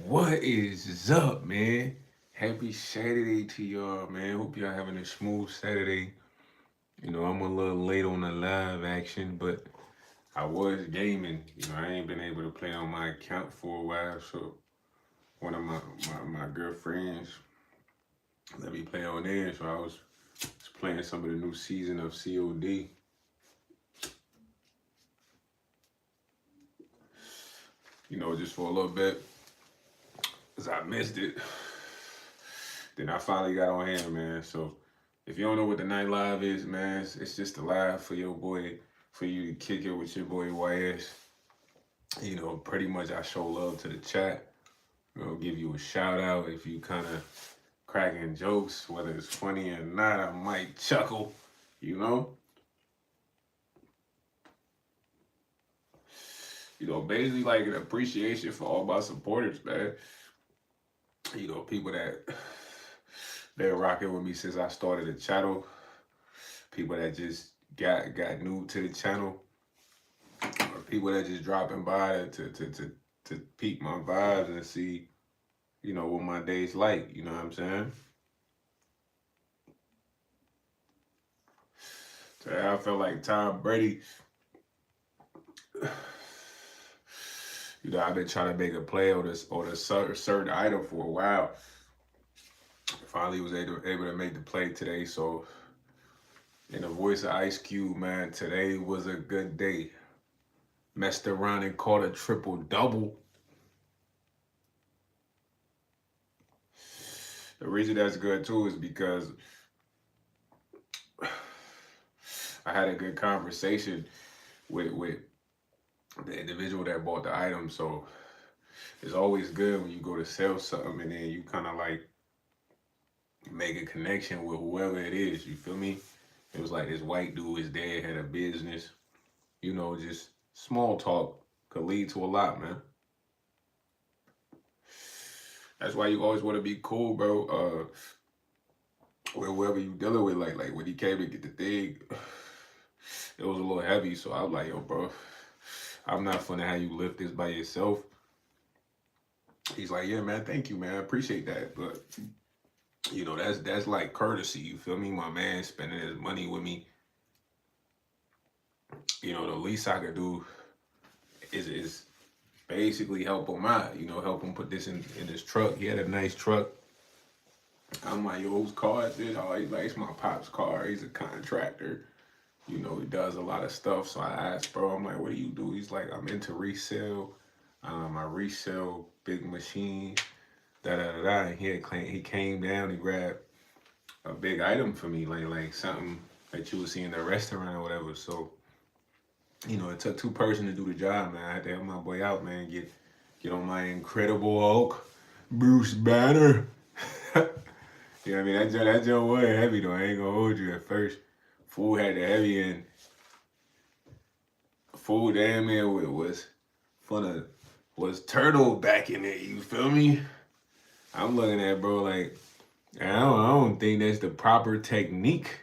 What is up, man? Happy Saturday to y'all, man. Hope y'all having a smooth Saturday. I'm a little late on the live action, but I was gaming. I ain't been able to play on my account for a while, so one of my girlfriends let me play on there, so I was playing some of the new season of COD. Just for a little bit, because I missed it. Then I finally got on here, man. So if you don't know what the night live is, man, it's just a live for your boy, for you to kick it with your boy YS. Pretty much I show love to the chat. Give you a shout out if you kind of cracking jokes, whether it's funny or not. I might chuckle, you know. Basically like an appreciation for all my supporters, man. People that they're rocking with me since I started the channel. People that just got new to the channel, or people that just dropping by to peek my vibes and see, what my day's like. You know what I'm saying? So I felt like Tom Brady. I've been trying to make a play on a certain item for a while. Finally was able to make the play today. So in the voice of Ice Cube, man, today was a good day. Messed around and caught a triple double. The reason that's good too is because I had a good conversation with the individual that bought the item. So it's always good when you go to sell something and then you kind of like make a connection with whoever it is. You feel me? It was like this white dude, his dad had a business. Just small talk could lead to a lot, man. That's why you always want to be cool, bro. With whoever you dealing with, like when he came to get the thing, it was a little heavy. So I was like, yo, bro, I'm not finna have you lift this by yourself. He's like, yeah, man, thank you, man, I appreciate that, but that's like courtesy. You feel me? My man spending his money with me. The least I could do is basically help him out. Help him put this in his truck. He had a nice truck. I'm like, yo, whose car is this? Oh, he's like, it's my pop's car. He's a contractor. He does a lot of stuff. So I asked, bro, I'm like, what do you do? He's like, I'm into resale. I resell big machines. Da da da da. And he came down and grabbed a big item for me, like something that you would see in the restaurant or whatever. So, it took two persons to do the job, man. I had to help my boy out, man. Get on my Incredible Hulk, Bruce Banner. You know what I mean? That joke was heavy though. I ain't gonna hold you at first. Fool had the heavy end. Fool damn near was turtle back in it. You feel me? I'm looking at bro like I don't think that's the proper technique.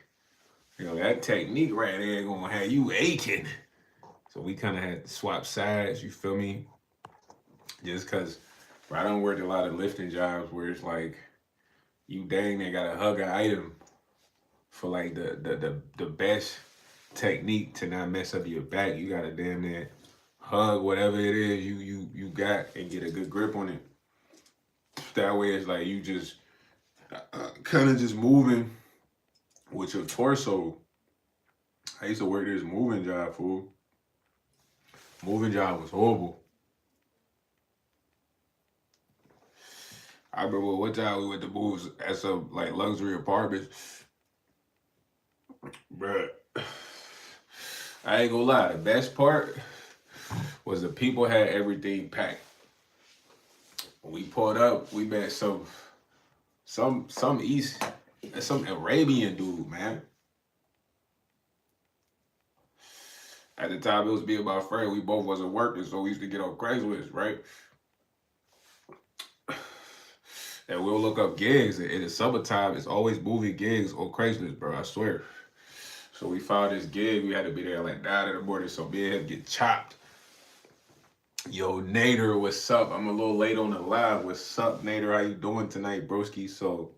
That technique right there gonna have you aching. So we kind of had to swap sides. You feel me? Just cause, bro, I don't work a lot of lifting jobs where it's like you dang near gotta hug an item for like the best technique to not mess up your back. You gotta damn near hug whatever it is you got and get a good grip on it. That way it's like you just kind of just moving with your torso. I used to work this moving job, fool. Moving job was horrible. I remember one time we went to move at some like luxury apartments. Bruh, I ain't gonna lie, the best part was the people had everything packed. When we pulled up, we met some Arabian dude, man. At the time, it was me and my friend. We both wasn't working, so we used to get on Craigslist, right? And we'll look up gigs. In the summertime, it's always moving gigs on Craigslist, bro. I swear. So we found this gig. We had to be there like 9 in the morning, so me and him get chopped. Yo, Nader, what's up? I'm a little late on the live. What's up, Nader? How you doing tonight, broski? So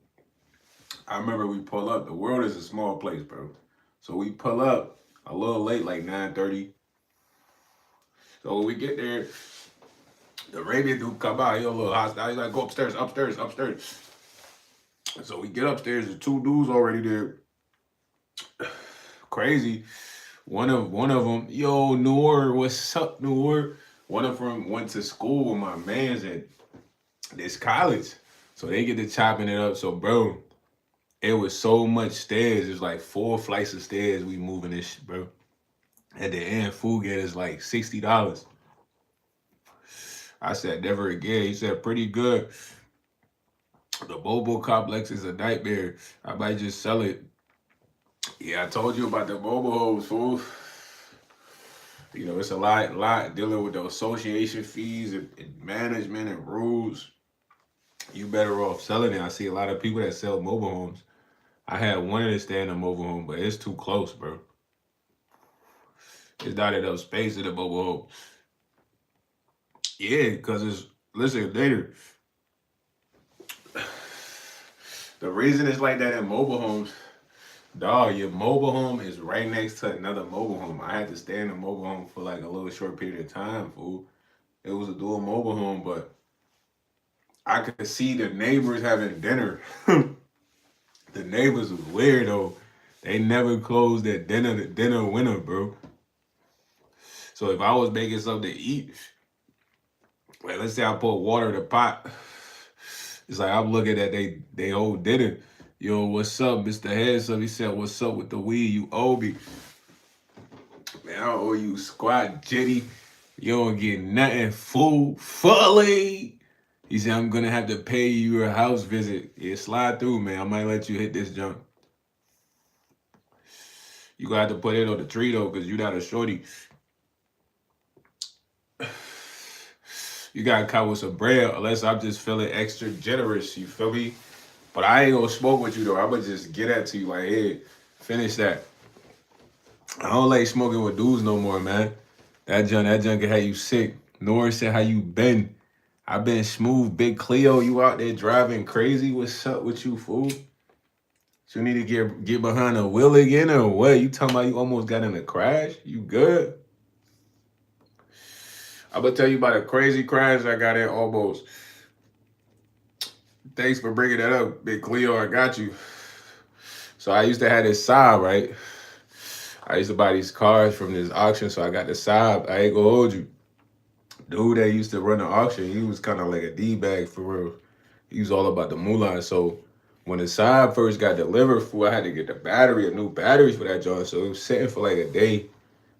I remember we pull up. The world is a small place, bro. So we pull up a little late, like 9:30. So when we get there, the Arabian dude come by, he a little hostile. He's like, go upstairs, upstairs, upstairs. So we get upstairs, there's two dudes already there. Crazy. One of them, yo, Noor, what's up, Noor? One of them went to school with my man's at this college. So they get to chopping it up. So bro, it was so much stairs. It's like 4 flights of stairs. We moving this shit, bro. At the end, food get us like $60. I said never again. He said pretty good. The Bobo complex is a nightmare. I might just sell it. Yeah, I told you about the Bobo hoes, fool. You know, it's a lot dealing with the association fees and management and rules. You better off selling it. I see a lot of people that sell mobile homes. I had wanted to stay in a mobile home, but it's too close, bro. It's not enough space in the mobile home. Yeah, because it's, listen, later. The reason it's like that in mobile homes, dog, your mobile home is right next to another mobile home. I had to stay in a mobile home for like a little short period of time, fool. It was a dual mobile home, but I could see the neighbors having dinner. The neighbors was weird though. They never closed their dinner window, bro. So if I was making something to eat, like let's say I put water in the pot, it's like I'm looking at they whole dinner. Yo, what's up, Mr. Handsome? He said, what's up with the weed? You owe me. Man, I don't owe you squat, jitty. You don't get nothing, fool. Fully. He said, I'm gonna have to pay you a house visit. Yeah, slide through, man. I might let you hit this junk. You gonna have to put it on the tree though, because you not a shorty. You gotta come with some bread, unless I'm just feeling extra generous, you feel me? But I ain't gonna smoke with you though. I'm gonna just get at to you like, hey, finish that. I don't like smoking with dudes no more, man. That junk can have you sick. Norris said, how you been? I been smooth, Big Cleo. You out there driving crazy? What's up with you, fool? You need to get behind the wheel again or what? You talking about you almost got in a crash? You good? I'm gonna tell you about a crazy crash I got in almost. Thanks for bringing that up, Big Cleo. I got you. So I used to have this Saab, right? I used to buy these cars from this auction, so I got the Saab. I ain't gonna hold you. Dude that used to run the auction, he was kind of like a D-bag for real. He was all about the moolah. So when the Saab first got delivered, I had to get the battery, a new batteries for that joint. So it was sitting for like a day.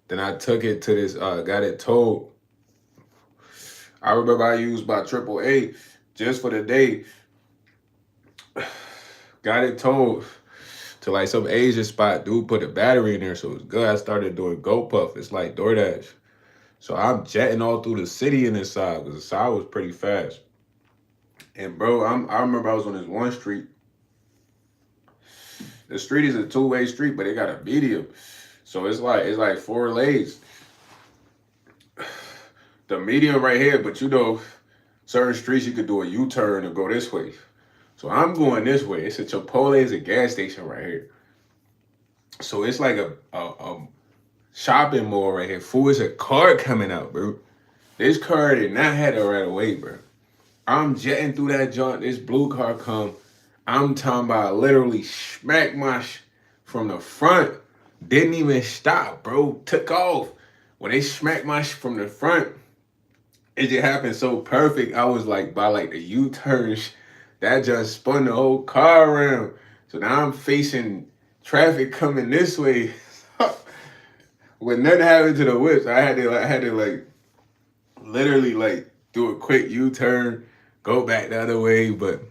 Then I took it to this, got it towed. I remember I used my AAA just for the day. Got it towed to like some Asian spot. Dude put a battery in there, so it was good. I started doing GoPuff. It's like DoorDash. So I'm jetting all through the city in this side because the side was pretty fast. And bro, I remember I was on this one street. The street is a two-way street, but it got a medium. So it's like 4 lanes. The medium right here, but you know, certain streets you could do a U-turn and go this way. So I'm going this way. It's a Chipotle, it's a gas station right here. So it's like a shopping mall right here. Fool, it's a car coming out, bro. This car did not have it right away, bro. I'm jetting through that joint. This blue car come. I'm talking about literally smack my from the front. Didn't even stop, bro. Took off. When they smacked my from the front, it just happened so perfect. I was like, by like the U-turn, that just spun the whole car around. So now I'm facing traffic coming this way. With nothing happened to the whips, I had to like literally like do a quick U-turn, go back the other way, but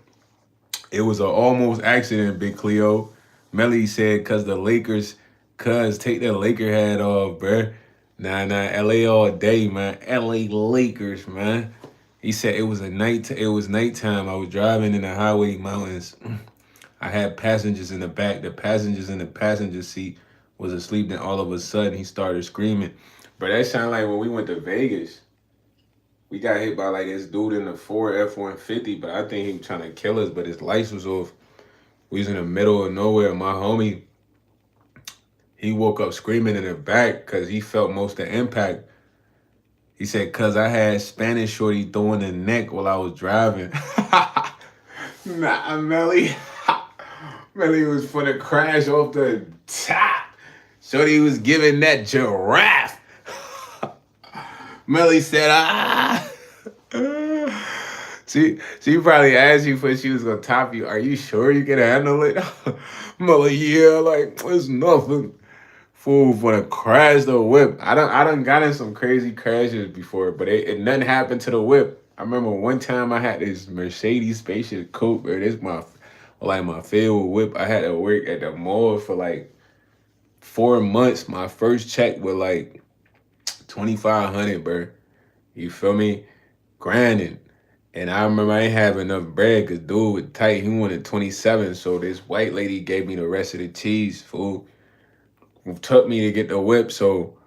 it was an almost accident, Big Cleo. Melly said, cuz take that Laker hat off, bruh. Nah, LA all day, man. LA Lakers, man. He said it was nighttime. I was driving in the highway mountains. I had passengers in the back. The passengers in the passenger seat was asleep. Then all of a sudden he started screaming. But that sounded like when we went to Vegas. We got hit by like this dude in the Ford F-150, but I think he was trying to kill us, but his lights was off. We was in the middle of nowhere. My homie, he woke up screaming in the back because he felt most of the impact. He said, cause I had Spanish shorty throwing the neck while I was driving. Nah, Melly. Melly was for the crash off the top. Shorty was giving that giraffe. Melly said, ah. She probably asked you if she was gonna top you. Are you sure you can handle it? Melly, yeah, like it's nothing. Fool for the crash the whip. I done got in some crazy crashes before, but it nothing happened to the whip. I remember one time I had this Mercedes spaceship coupe, or this my favorite whip. I had to work at the mall for like 4 months. My first check was like 2,500, bro. You feel me? Grinding. And I remember I ain't have enough bread because dude was tight. He wanted 27. So this white lady gave me the rest of the cheese, fool. Took me to get the whip. So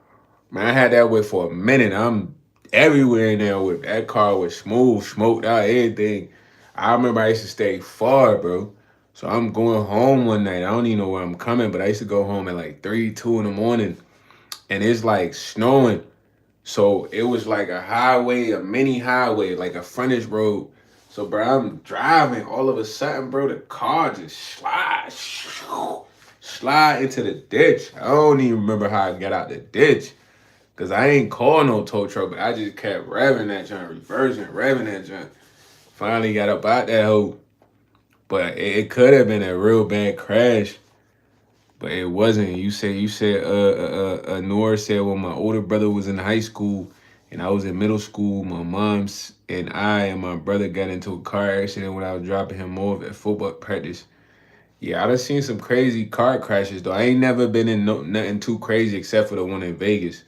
man, I had that whip for a minute. I'm everywhere in there with that car was smooth, smoked out, everything. I remember I used to stay far, bro. So I'm going home one night. I don't even know where I'm coming, but I used to go home at like 3, 2 in the morning. And it's like snowing. So it was like a highway, a mini highway, like a frontage road. So bro, I'm driving. All of a sudden, bro, the car just slide into the ditch. I don't even remember how I got out the ditch. Cause I ain't call no tow truck, but I just kept revving that joint, reversing, revving that joint. Finally got up out that hole. But it could have been a real bad crash. But it wasn't. You said Nora said when my older brother was in high school and I was in middle school, my mom's and I and my brother got into a car accident when I was dropping him off at football practice. Yeah, I done seen some crazy car crashes though. I ain't never been in nothing too crazy except for the one in Vegas.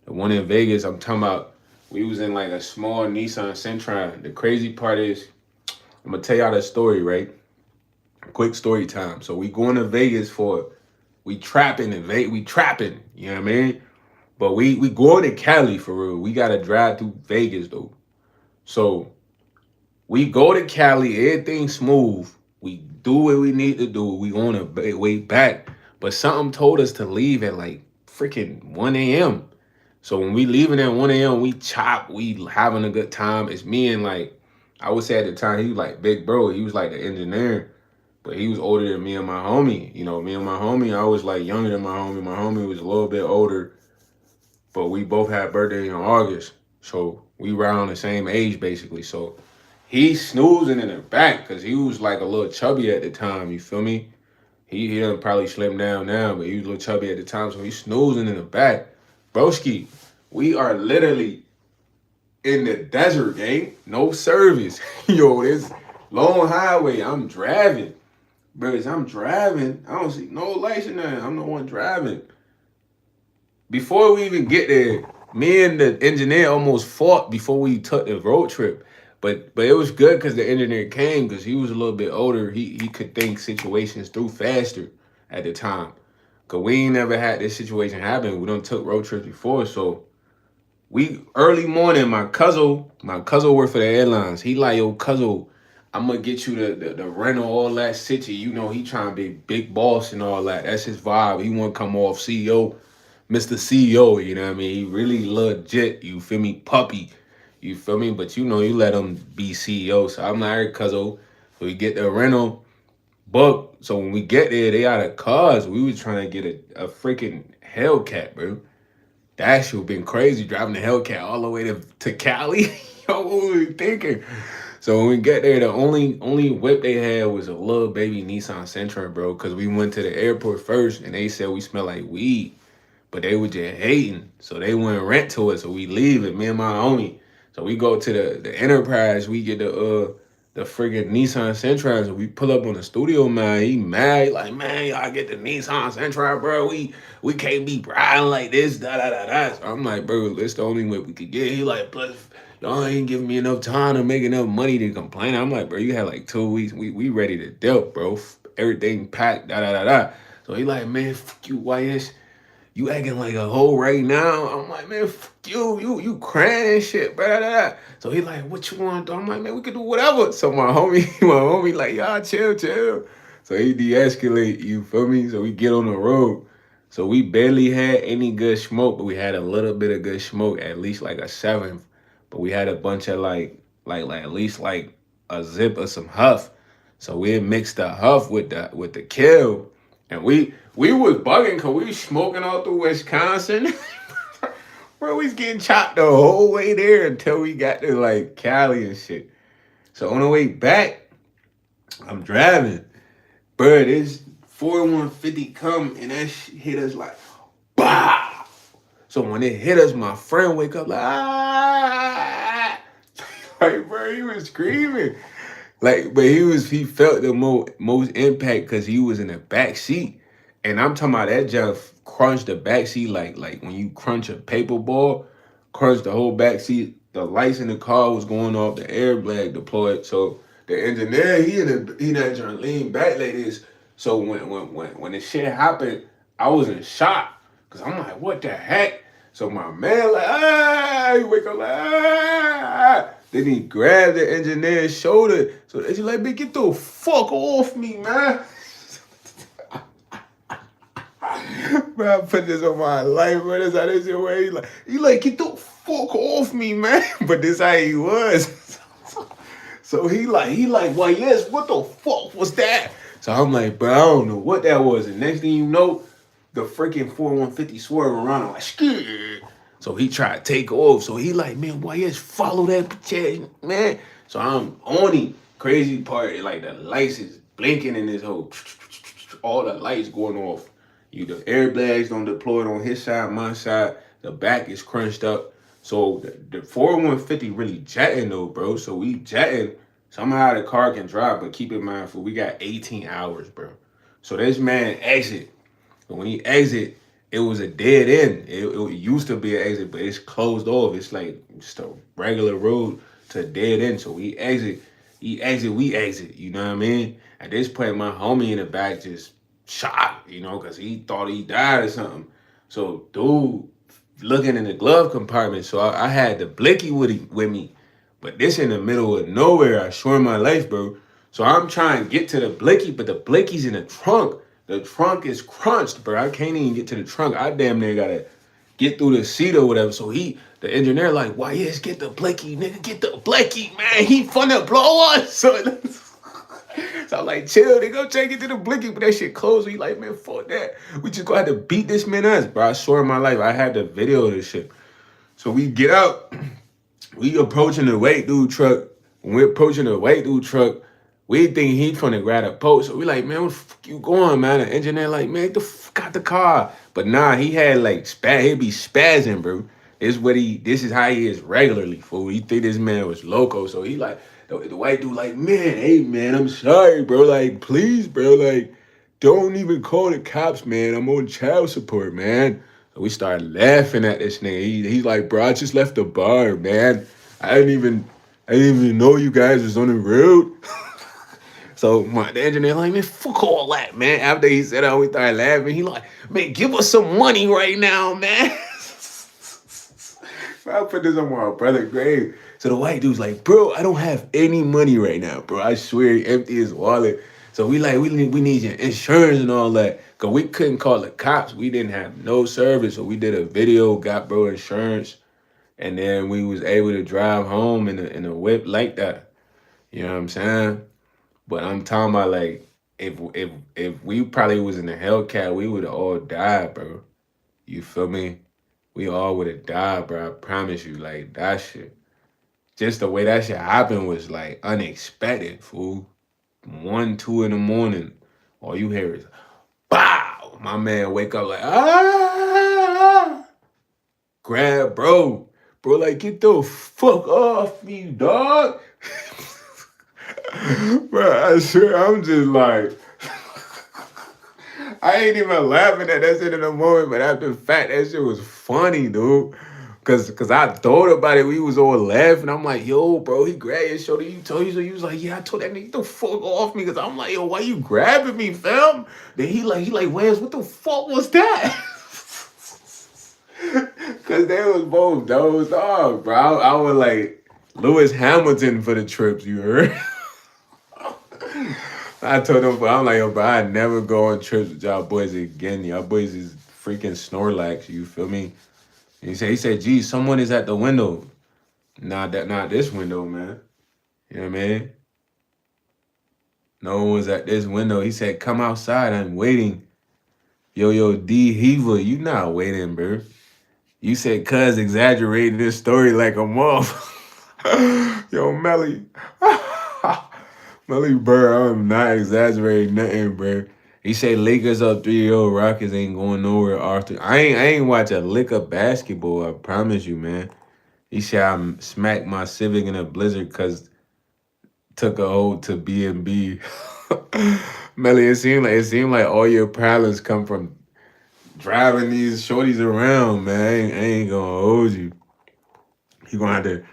The one in Vegas, I'm talking about, we was in like a small Nissan Sentra. The crazy part is, I'm gonna tell y'all the story, right? Quick story time. So we going to Vegas we trapping in Vegas, we trapping, you know what I mean? But we going to Cali for real. We gotta drive through Vegas though. So we go to Cali, everything smooth. We do what we need to do. We on the way back. But something told us to leave at like freaking 1 a.m. So when we leaving at 1 a.m., we chop, we having a good time. It's me and like, I would say at the time, he was like big bro. He was like the engineer, but he was older than me and my homie. You know, me and my homie, I was like younger than my homie. My homie was a little bit older, but we both had birthday in August. So we around the same age basically. So he snoozing in the back because he was like a little chubby at the time. You feel me? He done probably slimmed down now, but he was a little chubby at the time. So he's snoozing in the back. Broski, we are literally in the desert, gang. No service. Yo, this long highway. I'm driving. Bros, I'm driving. I don't see no lights in there. I'm the one driving. Before we even get there, me and the engineer almost fought before we took the road trip. But it was good because the engineer came because he was a little bit older. He could think situations through faster at the time. Cause we ain't never had this situation happen. We done took road trips before, so we early morning. My cousin worked for the airlines. He like, yo, cousin, I'm gonna get you the rental, all that city. You know, he trying to be big boss and all that. That's his vibe. He want to come off CEO, Mr. CEO. You know what I mean? He really legit. You feel me? Puppy. You feel me? But you know, you let him be CEO. So I'm like, all right, cousin. So we get the rental book. So when we get there, they out of cars. We was trying to get a freaking Hellcat, bro. That shit been crazy driving the Hellcat all the way to Cali. Yo, what were we thinking? So when we get there, the only whip they had was a little baby Nissan Sentra, bro. Cause we went to the airport first and they said we smell like weed. But they were just hating. So they wouldn't rent to us. So we leave it, me and my homie. So we go to the Enterprise, we get the friggin' Nissan Sentra, and we pull up on the studio, man. He mad, he like, man, y'all get the Nissan Sentra, bro. We can't be riding like this, da da da da. So I'm like, bro, that's the only way we could get. He like, plus y'all ain't giving me enough time to make enough money to complain. I'm like, bro, you had like 2 weeks. We ready to deal, bro. Everything packed, da da da da. So he like, man, fuck you, YS. You acting like a hoe right now. I'm like, man, fuck you crying and shit, blah. So he like, what you want to do? I'm like, man, we can do whatever. So my homie like, y'all chill. So he de-escalate, you feel me? So we get on the road. So we barely had any good smoke, but we had a little bit of good smoke, at least like a seventh. But we had a bunch of like at least like a zip of some huff. So we mixed the huff with the kill. And we was bugging because we was smoking all through Wisconsin. Bro, we was getting chopped the whole way there until we got to like Cali and shit. So on the way back, I'm driving. Bro, this 4150 come and that shit hit us like, bah! So when it hit us, my friend wake up like, ah! Like, bro, he was screaming. Like, but he felt the most impact because he was in the back seat. And I'm talking about that jump crunched the back seat like when you crunch a paper ball, crunched the whole back seat. The lights in the car was going off, the airbag deployed. So the engineer, he not trying to lean back like this. So when the shit happened, I was in shock. Cause I'm like, what the heck? So my man like, he wake up like, Then he grabbed the engineer's shoulder. So they like, man, get the fuck off me, man. Bro, I put this on my life, bro. That's how this way. He like, get the fuck off me, man. But this how he was. So he like, well, yes, what the fuck was that? So I'm like, bro, I don't know what that was. And next thing you know, the freaking 4150 swerve around. I'm like, skid. So he tried to take off. So he like, man, why you just follow that bitch, man? So I'm on him. Crazy part, like the lights is blinking in this whole, all the lights going off. You the airbags don't deploy on his side, my side. The back is crunched up. So the 4150 really jetting though, bro. So we jetting. Somehow the car can drive, but keep in mind, we got 18 hours, bro. So this man exit. But when he exit, it was a dead end. It used to be an exit, but it's closed off. It's like just a regular road to a dead end. So we exit, we exit. You know what I mean? At this point, my homie in the back just shocked, because he thought he died or something. So dude looking in the glove compartment. So I had the blicky with me. But this in the middle of nowhere, I swear my life, bro. So I'm trying to get to the blicky, but the blicky's in the trunk. The trunk is crunched, bro. I can't even get to the trunk. I damn near gotta get through the seat or whatever. So the engineer like, why yes, get the blicky, nigga, get the blicky, man. He finna blow us. So I'm like, chill, they go take it to the blicky, but that shit closed. He like, man, fuck that. We just gonna have to beat this man ass, bro. I swear my life, I had the video of this shit. So we get out, we approaching the white dude truck. When we're approaching the white dude truck, we think he's trying to grab a post. So we like, man, where the fuck you going, man? The engineer like, man, get the fuck out the car. But nah, he had like, he'd be spazzing, bro. This is how he is regularly, fool. He think this man was loco. So he like, the white dude like, man, hey, man, I'm sorry, bro. Like, please, bro. Like, don't even call the cops, man. I'm on child support, man. So we started laughing at this nigga. He's like, bro, I just left the bar, man. I didn't even know you guys was on the road. So the engineer like, man, fuck all that, man. After he said that, we started laughing. He like, man, give us some money right now, man. I put this on my brother's grave. So the white dude's like, bro, I don't have any money right now, bro. I swear he emptied his wallet. So we need your insurance and all that. Cause we couldn't call the cops. We didn't have no service. So we did a video, got bro insurance. And then we was able to drive home in a whip like that. You know what I'm saying? But I'm talking about like if we probably was in the Hellcat, we would have all died, bro. You feel me? We all would have died, bro. I promise you. Like that shit. Just the way that shit happened was like unexpected, fool. 1, 2 in the morning, all you hear is bow. My man wake up like grab bro. Bro, like get the fuck off me, dog. Bro, I swear I'm just like I ain't even laughing at that shit in the moment, but after the fact, that shit was funny, dude. Cause I thought about it, we was all laughing. I'm like, yo, bro, he grabbed your shoulder. You told you so. You was like, yeah, I told that nigga the fuck off me. Cause I'm like, yo, why you grabbing me, fam? Then he like, Wes, what the fuck was that? Cause they was both dozed off, bro. I was like Lewis Hamilton for the trips, you heard? I told him, I'm like, yo, bro, I never go on trips with y'all boys again. Y'all boys is freaking Snorlax, you feel me? And he said, geez, someone is at the window. Not this window, man. You know what I mean? No one was at this window. He said, come outside, I'm waiting. Yo, D Heaver, you not waiting, bro. You said cuz exaggerated this story like a month. Yo, Melly. Melly, bro, I'm not exaggerating nothing, bro. He said Lakers up 3-0, Rockets ain't going nowhere, Arthur. I ain't watch a lick of basketball, I promise you, man. He said I smacked my Civic in a blizzard because took a hold to B&B. Melly, it seemed like all your problems come from driving these shorties around, man. I ain't gonna hold you. You gonna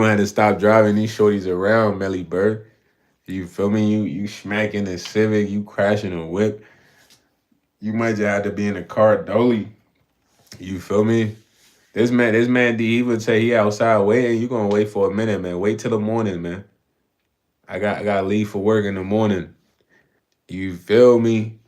have to stop driving these shorties around, Melly Bird. You feel me? You smacking the Civic, you crashing a whip. You might just have to be in a car dolly. You feel me? This man D even say he outside waiting. You gonna wait for a minute, man. Wait till the morning, man. I gotta leave for work in the morning. You feel me?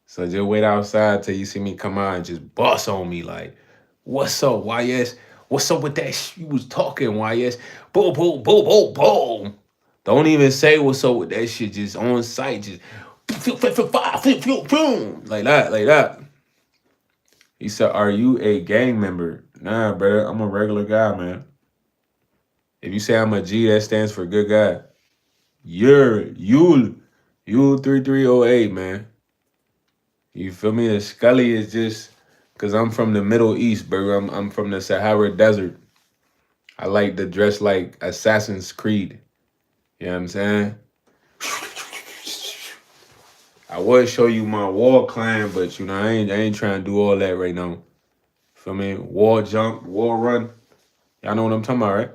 So just wait outside till you see me come out and just bust on me like, what's up, YS? What's up with that you was talking, YS? Boom, boom, boom, boom, boom. Don't even say what's up with that shit. Just on site, just like that, like that. He said, "Are you a gang member?" Nah, brother. I'm a regular guy, man. If you say I'm a G, that stands for good guy. You 3308, man. You feel me? The Scully is just because I'm from the Middle East, bro. I'm from the Sahara Desert. I like to dress like Assassin's Creed. You know what I'm saying? I would show you my wall climb, but I ain't trying to do all that right now. Feel me? Wall jump, wall run. Y'all know what I'm talking about, right?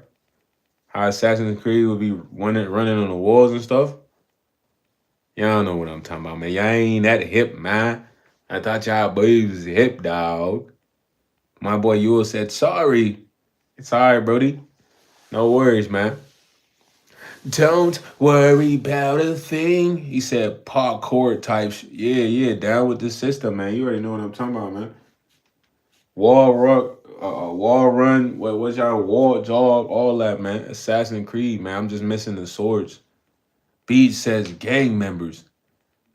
How Assassin's Creed would be running on the walls and stuff. Y'all know what I'm talking about, man. Y'all ain't that hip, man. I thought y'all boys was hip, dog. My boy Yule said, sorry. It's all right, Brody. No worries, man. Don't worry about a thing. He said parkour type. Yeah, down with the system, man. You already know what I'm talking about, man. Wall run. What's y'all wall jog? All that, man. Assassin's Creed, man. I'm just missing the swords. Beach says gang members.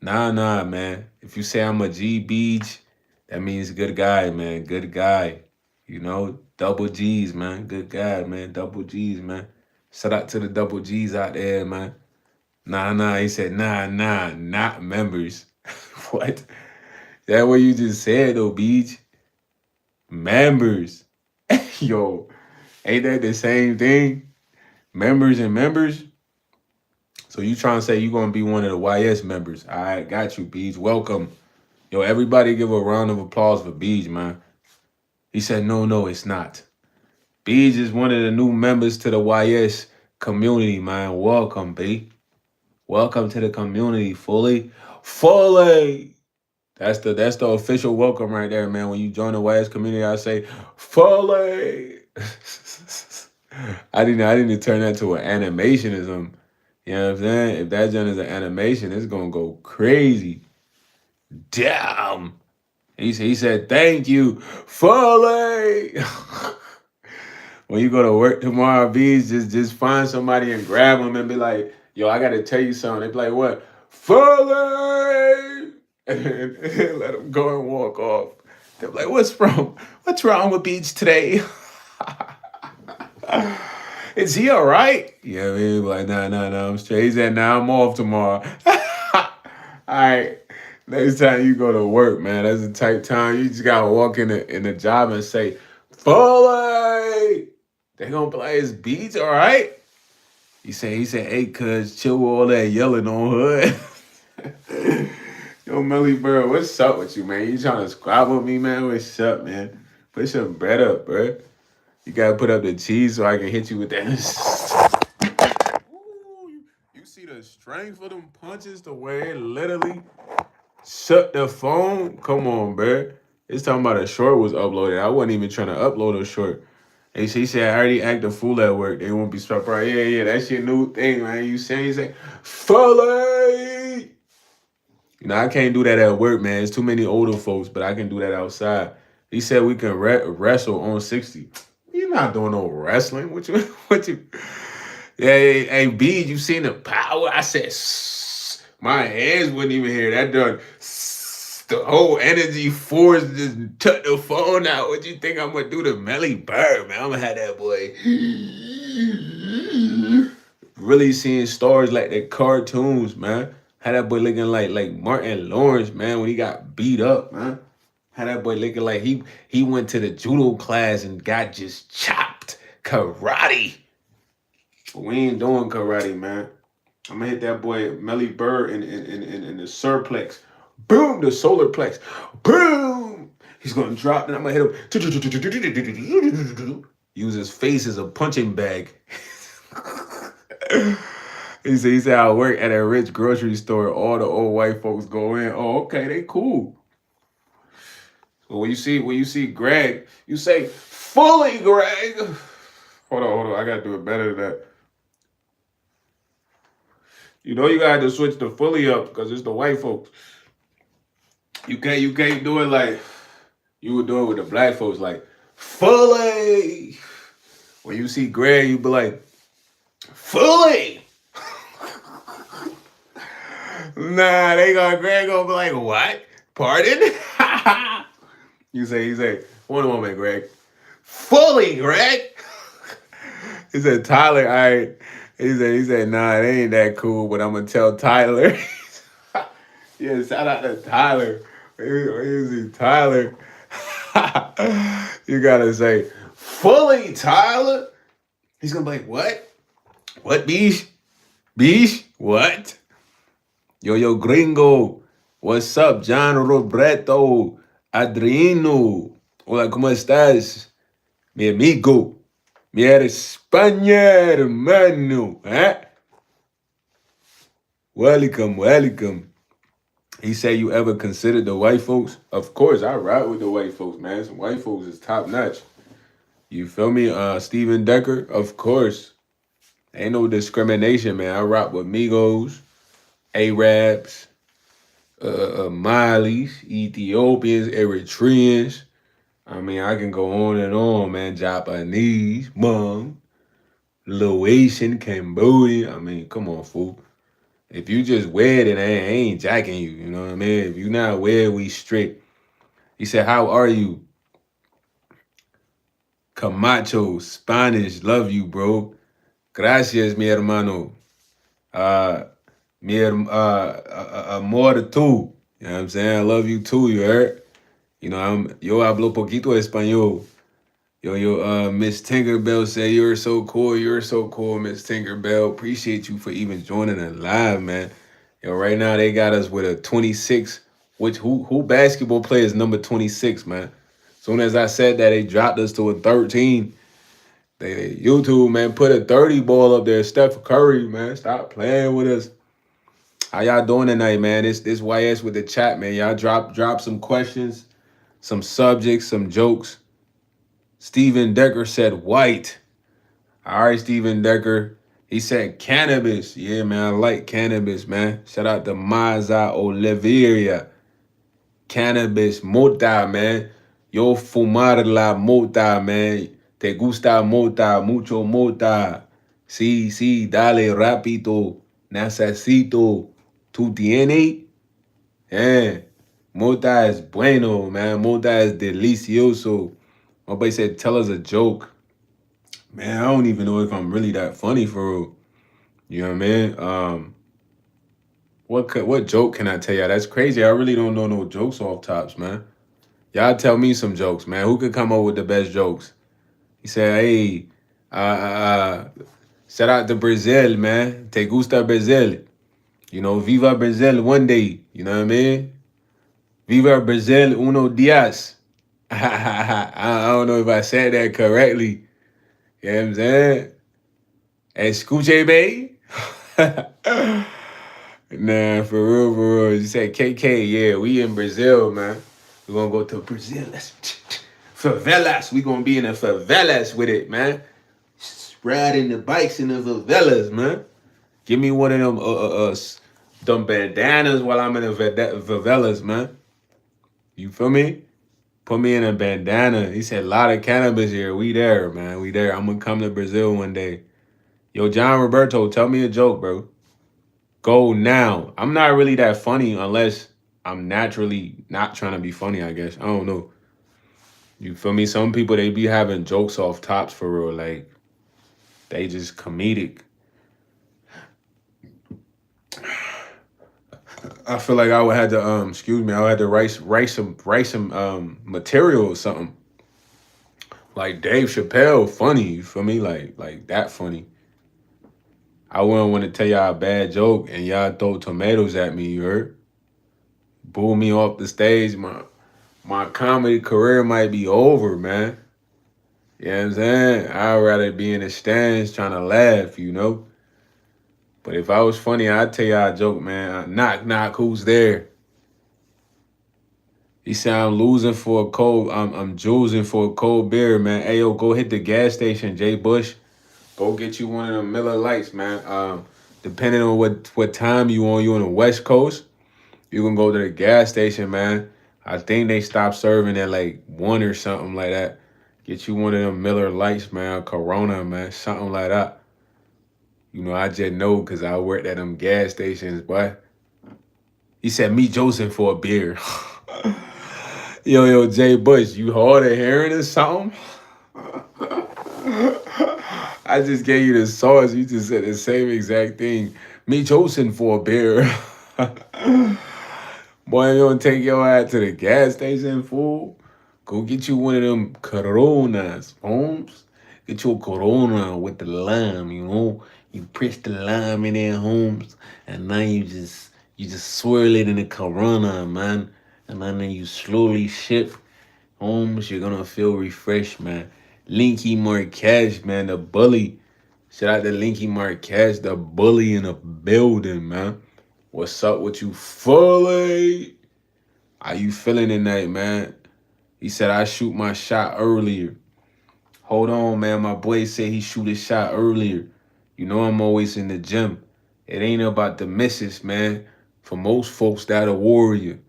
Nah, man. If you say I'm a G Beach, that means good guy, man. Good guy. You know, double G's, man. Good guy, man. Double G's, man. Shout out to the double G's out there, man. Nah. He said, nah, not members. What? That what you just said, though, Beach? Members. Yo, ain't that the same thing? Members and members? So you trying to say you gonna be one of the YS members? All right, got you, Beach. Welcome. Yo, everybody give a round of applause for Beach, man. He said, no, it's not. Beach is one of the new members to the YS community, man. Welcome, B. Welcome to the community, fully. Fully. That's the official welcome right there, man. When you join the YS community, I say, fully. I didn't turn that to an animation or something. You know what I'm saying? If that joint is an animation, it's gonna go crazy. Damn. He said, thank you, fully. When you go to work tomorrow, Bees, just find somebody and grab them and be like, yo, I gotta tell you something. They be like, what? Fully! And let them go and walk off. They're like, what's wrong? What's wrong with Beach today? Is he all right? Yeah, man. Like, nah, I'm straight. He said, nah, I'm off tomorrow. All right. Next time you go to work, man, that's the type time you just gotta walk in the job and say, Foley! They gonna play his beats, all right? He said, hey, cuz, chill with all that yelling on hood. Yo, Melly Bird, what's up with you, man? You trying to squabble with me, man? What's up, man? Put some bread up, bro. You gotta put up the cheese so I can hit you with that. Ooh, you see the strength of them punches, the way it literally shut the phone? Come on, bro. It's talking about a short was uploaded. I wasn't even trying to upload a short. And she said, I already act a fool at work. They won't be surprised. Yeah, that's your new thing, man. You say, Fully. I can't do that at work, man. It's too many older folks, but I can do that outside. He said we can wrestle on 60. You're not doing no wrestling. What you, what you? Yeah, hey, B, you seen the power? I said, my hands wouldn't even hear that done. The whole energy force just took the phone out. What you think I'm gonna do to Melly Bird, man? I'm gonna have that boy really seeing stars like the cartoons, man. Had that boy looking like Martin Lawrence, man, when he got beat up, man. Had that boy looking like he went to the judo class and got just chopped. Karate. But we ain't doing karate, man. I'm gonna hit that boy Melly Bird in the surplex. Boom, the solar plex. Boom. He's gonna drop, and I'm gonna hit him. Use his face as a punching bag. He said I work at a rich grocery store. All the old white folks go in. Oh, okay, they cool. So when you see Greg, you say fully Greg. Hold on. I gotta do it better than that. You know you gotta switch the fully up because it's the white folks. You can't do it like you would do it with the black folks, like fully. When you see Greg, you be like, fully. Nah, Greg gonna be like, what? Pardon? You say, one moment, Greg. Fully, Greg. He said, Tyler, all right. He said, nah, it ain't that cool, but I'm gonna tell Tyler. Yeah, shout out to Tyler. Easy, Tyler. You gotta say, fully, Tyler. He's gonna be like, what? What, Beesh? Beesh? What? Yo, gringo. What's up, John Roberto? Adriano. Hola, ¿cómo estás? Mi amigo. Mi España, hermano. ¿Eh? Welcome. He said, you ever considered the white folks? Of course, I ride with the white folks, man. Some white folks is top notch. You feel me? Steven Decker? Of course. Ain't no discrimination, man. I rock with Migos, Arabs, Malis, Ethiopians, Eritreans. I mean, I can go on and on, man. Japanese, Hmong, Laotian, Cambodian. I mean, come on, fool. If you just weird, and I ain't jacking you. You know what I mean? If you not weird, we strict. He said, how are you? Camacho, Spanish, love you, bro. Gracias, mi hermano. Amor tú. You know what I'm saying? I love you too, you heard? You know, yo hablo poquito español. Miss Tinkerbell said, you're so cool, Miss Tinkerbell. Appreciate you for even joining the live, man. Yo, right now they got us with a 26, which who basketball player is number 26, man? Soon as I said that, they dropped us to a 13. They YouTube, man, put a 30 ball up there. Steph Curry, man, stop playing with us. How y'all doing tonight, man? This YS with the chat, man. Y'all drop some questions, some subjects, some jokes. Steven Decker said white. All right, Steven Decker. He said cannabis. Yeah, man, I like cannabis, man. Shout out to Maza Oliveria. Cannabis, mota, man. Yo fumar la mota, man. Te gusta mota, mucho mota. Sí, dale rápido. Necesito. ¿Tú tienes? Mota es bueno, man. Mota es delicioso. My boy said, tell us a joke. Man, I don't even know if I'm really that funny for real. You know what I mean? What joke can I tell y'all? That's crazy. I really don't know no jokes off tops, man. Y'all tell me some jokes, man. Who could come up with the best jokes? He said, hey, shout out to Brazil, man. Te gusta Brazil. You know, viva Brazil one day. You know what I mean? Viva Brazil uno días. I don't know if I said that correctly. You know what I'm saying? Escuche, babe. Nah, for real. You said KK, yeah, we in Brazil, man. We're gonna go to Brazil. Favelas. We gonna be in the favelas with it, man. Riding the bikes in the favelas, man. Give me one of them bandanas while I'm in the favelas, man. You feel me? Put me in a bandana. He said, a lot of cannabis here. We there, man. We there. I'm gonna come to Brazil one day. Yo, John Roberto, tell me a joke, bro. Go now. I'm not really that funny unless I'm naturally not trying to be funny, I guess. I don't know. You feel me? Some people, they be having jokes off tops for real. Like, they just comedic. I feel like I would have to I would have to write some material or something. Like Dave Chappelle funny, you feel me? Like that funny. I wouldn't want to tell y'all a bad joke and y'all throw tomatoes at me, you heard? Boo me off the stage, my comedy career might be over, man. You know what I'm saying? I'd rather be in the stands trying to laugh, you know? But if I was funny, I'd tell y'all a joke, man. Knock, knock, who's there? He said, I'm losing for a cold, I'm juicing for a cold beer, man. Hey, yo, go hit the gas station, Jay Bush. Go get you one of them Miller Lights, man. Depending on what time you on the West Coast, you can go to the gas station, man. I think they stopped serving at like 1 or something like that. Get you one of them Miller Lights, man. Corona, man. Something like that. You know, I just know because I worked at them gas stations, boy. He said, meet Joseph for a beer. Yo, Jay Bush, you hard of hearing or something? I just gave you the sauce. You just said the same exact thing. Meet Joseph for a beer. Boy, you don't take your ass to the gas station, fool. Go get you one of them Coronas, Holmes. Get you a Corona with the lime, you know. You press the lime in there, Holmes, and now you just swirl it in the Corona, man. And then you slowly sip, Holmes. You're gonna feel refreshed, man. Linky Marquez, man, the bully. Shout out to Linky Marquez, the bully in the building, man. What's up with you, Foley? How you feeling tonight, man? He said, I shoot my shot earlier. Hold on, man. My boy said he shoot his shot earlier. You know I'm always in the gym. It ain't about the misses, man. For most folks, that a warrior.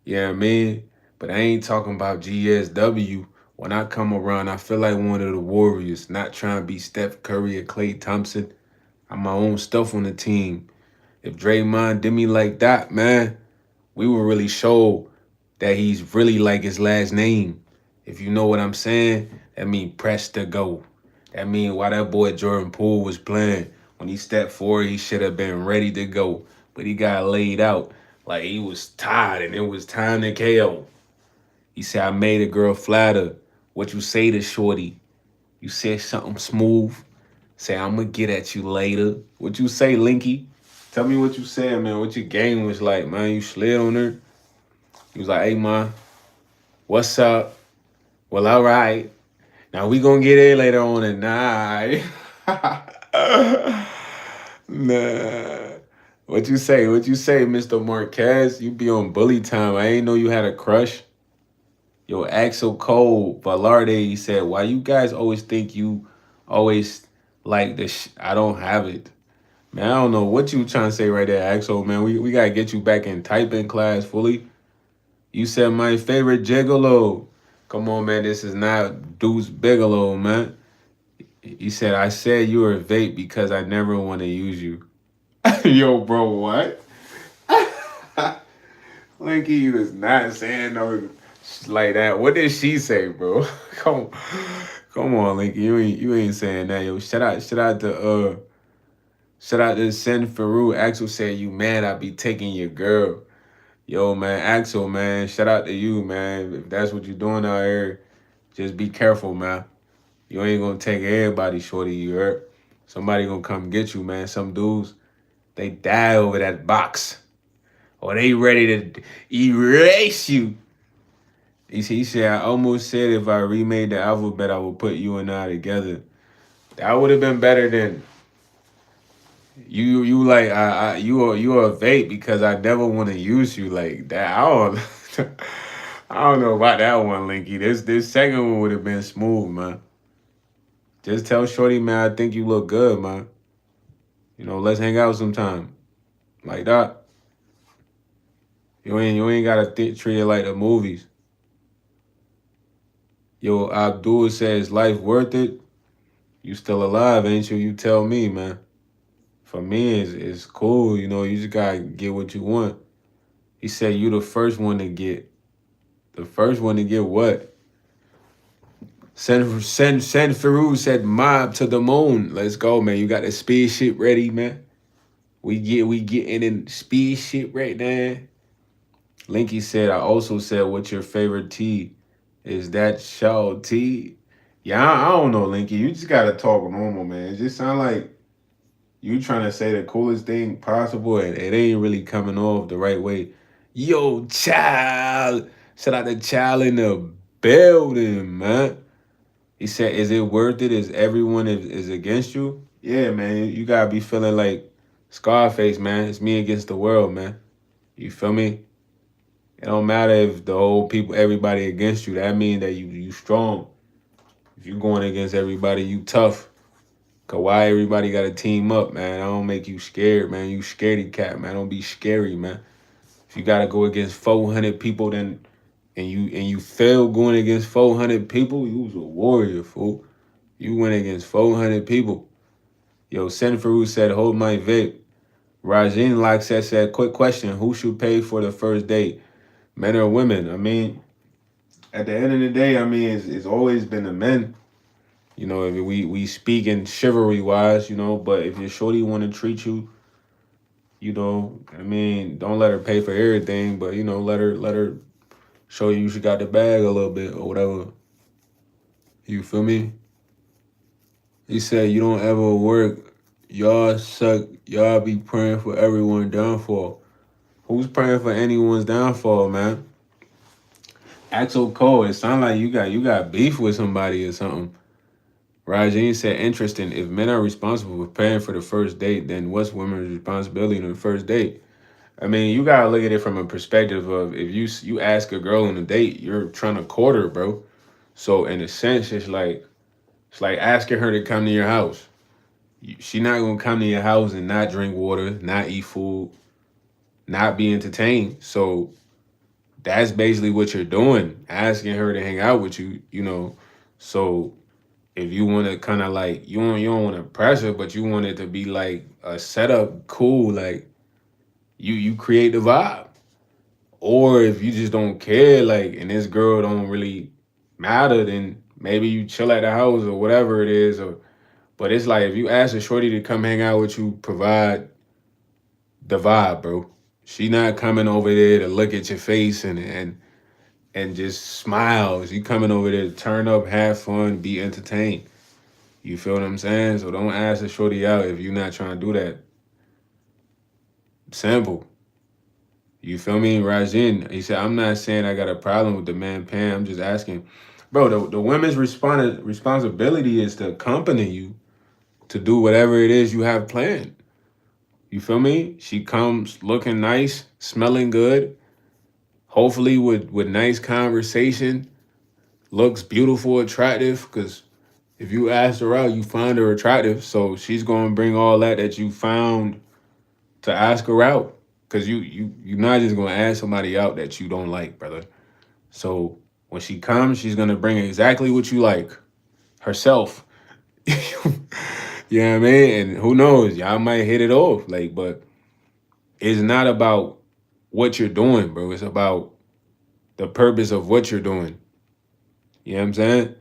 Yeah, I mean? But I ain't talking about GSW. When I come around, I feel like one of the warriors. Not trying to be Steph Curry or Klay Thompson. I'm my own stuff on the team. If Draymond did me like that, man, we would really show that he's really like his last name. If you know what I'm saying, that mean press to go. That mean while that boy Jordan Poole was playing, when he stepped forward, he should have been ready to go. But he got laid out like he was tired and it was time to KO. He said, I made a girl flatter. What you say to Shorty? You said something smooth. Say, I'm going to get at you later. What you say, Linky? Tell me what you said, man. What your game was like, man. You slid on her. He was like, hey, man, what's up? Well, all right. Now we going to get in later on tonight. Nah. What you say? What you say, Mr. Marquez? You be on bully time. I ain't know you had a crush. Yo, Axel Cole Velarde said, why you guys always think you always like this? I don't have it. Man, I don't know what you trying to say right there, Axel, man. We got to get you back in typing class fully. You said my favorite gigolo. Come on, man. This is not Deuce Bigelow, man. He said, I said you were a vape because I never want to use you. Yo, bro, what? Linky was not saying no like that. What did she say, bro? Come on, Linky. You ain't saying that, yo. Shout out to Sen Faru. Axel said you mad I be taking your girl. Yo, man, Axel, man. Shout out to you, man. If that's what you're doing out here, just be careful, man. You ain't gonna take everybody, shorty, you heard? Somebody gonna come get you, man. Some dudes, they die over that box. Or they ready to erase you. He said, I almost said if I remade the alphabet, I would put you and I together. That would have been better than you like you are a vape because I never want to use you like that. I don't I don't know about that one, Linky. This second one would have been smooth, man. Just tell Shorty, man, I think you look good, man. Let's hang out sometime. Like that. You ain't gotta treat it like the movies. Yo, Abdul says, life worth it? You still alive, ain't you? You tell me, man. For me, it's cool. You just gotta get what you want. He said you the first one to get. The first one to get what? Send Farouz said mob to the moon. Let's go, man. You got the speed shit ready, man. We getting in speed shit right now. Linky said, I also said, what's your favorite tea? Is that Shao tea? Yeah, I don't know, Linky. You just gotta talk normal, man. It just sound like you trying to say the coolest thing possible, and it ain't really coming off the right way. Yo, child. Shout out to child in the building, man. He said, is it worth it? Is everyone is against you? Yeah, man. You gotta be feeling like Scarface, man. It's me against the world, man. You feel me? It don't matter if the whole people, everybody against you. That means that you strong. If you going against everybody, you tough. Cause why everybody got to team up, man? I don't make you scared, man. You scaredy cat, man. Don't be scary, man. If you gotta go against 400 people, then and you fail going against 400 people, you was a warrior, fool. You went against 400 people. Yo, Senferu said, hold my vape. Rajin Laxet said, quick question. Who should pay for the first date? Men or women? I mean, at the end of the day, I mean, it's always been the men. If we speak in chivalry wise, but if your shorty want to treat you, I mean, don't let her pay for everything, but let her show you she got the bag a little bit or whatever. You feel me? He said you don't ever work. Y'all suck. Y'all be praying for everyone's downfall. Who's praying for anyone's downfall, man? Axel Cole, it sounds like you got beef with somebody or something. Rajin said, interesting. If men are responsible for paying for the first date, then what's women's responsibility on the first date? I mean, you gotta look at it from a perspective of if you ask a girl on a date, you're trying to court her, bro. So in a sense, it's like asking her to come to your house. She not gonna come to your house and not drink water, not eat food, not be entertained. So that's basically what you're doing, asking her to hang out with you. So if you want to kind of like you don't want to pressure, but you want it to be like a setup, cool, like you create the vibe. Or if you just don't care, like, and this girl don't really matter, then maybe you chill at the house or whatever it is. But it's like if you ask a shorty to come hang out with you, provide the vibe, bro. She not coming over there to look at your face and just smile. She coming over there to turn up, have fun, be entertained. You feel what I'm saying? So don't ask a shorty out if you're not trying to do that. Simple. You feel me? Rajin, he said, I'm not saying I got a problem with the man paying. I'm just asking. Bro, the women's responsibility is to accompany you to do whatever it is you have planned. You feel me? She comes looking nice, smelling good, hopefully with nice conversation, looks beautiful, attractive, because if you ask her out, you find her attractive. So she's gonna bring all that you found to ask her out. Cause you're not just gonna ask somebody out that you don't like, brother. So when she comes, she's gonna bring exactly what you like, herself. You know what I mean? And who knows, y'all might hit it off. Like, but it's not about what you're doing, bro. It's about the purpose of what you're doing. You know what I'm saying?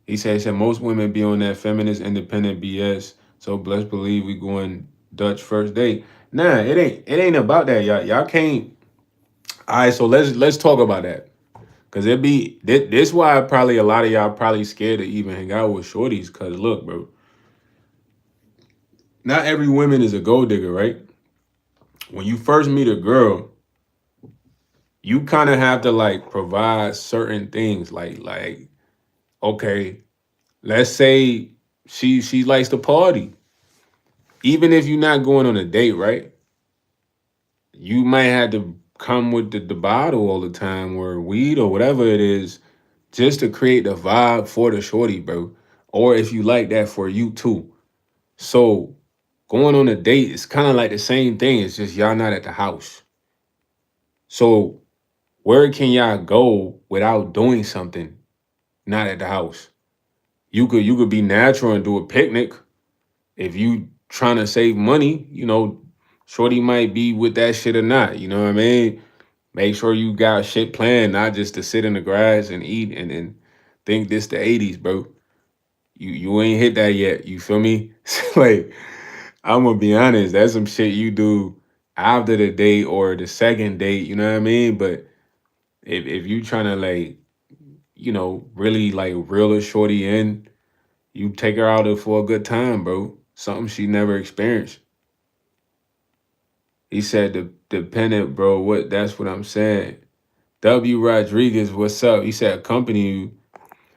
He said most women be on that feminist independent BS. So blessed believe we going Dutch first date. Nah, it ain't about that. Y'all can't. All right, so let's talk about that. Cause it be this why probably a lot of y'all probably scared to even hang out with shorties. Cause look, bro, not every woman is a gold digger, right? When you first meet a girl, you kind of have to like provide certain things. Like okay, let's say she likes to party. Even if you're not going on a date, right? You might have to come with the bottle all the time or weed or whatever it is, just to create the vibe for the shorty, bro. Or if you like that for you too. So going on a date is kind of like the same thing. It's just y'all not at the house. So where can y'all go without doing something not at the house? You could be natural and do a picnic. If you trying to save money, shorty might be with that shit or not. You know what I mean? Make sure you got shit planned, not just to sit in the grass and eat and think this the 80s, bro. You ain't hit that yet. You feel me? Like, I'm gonna be honest, that's some shit you do after the date or the second date, you know what I mean? But if you trying to like, really like reel a shorty in, you take her out there for a good time, bro. Something she never experienced. He said dependent, bro. That's what I'm saying. W Rodriguez, what's up? He said accompany you.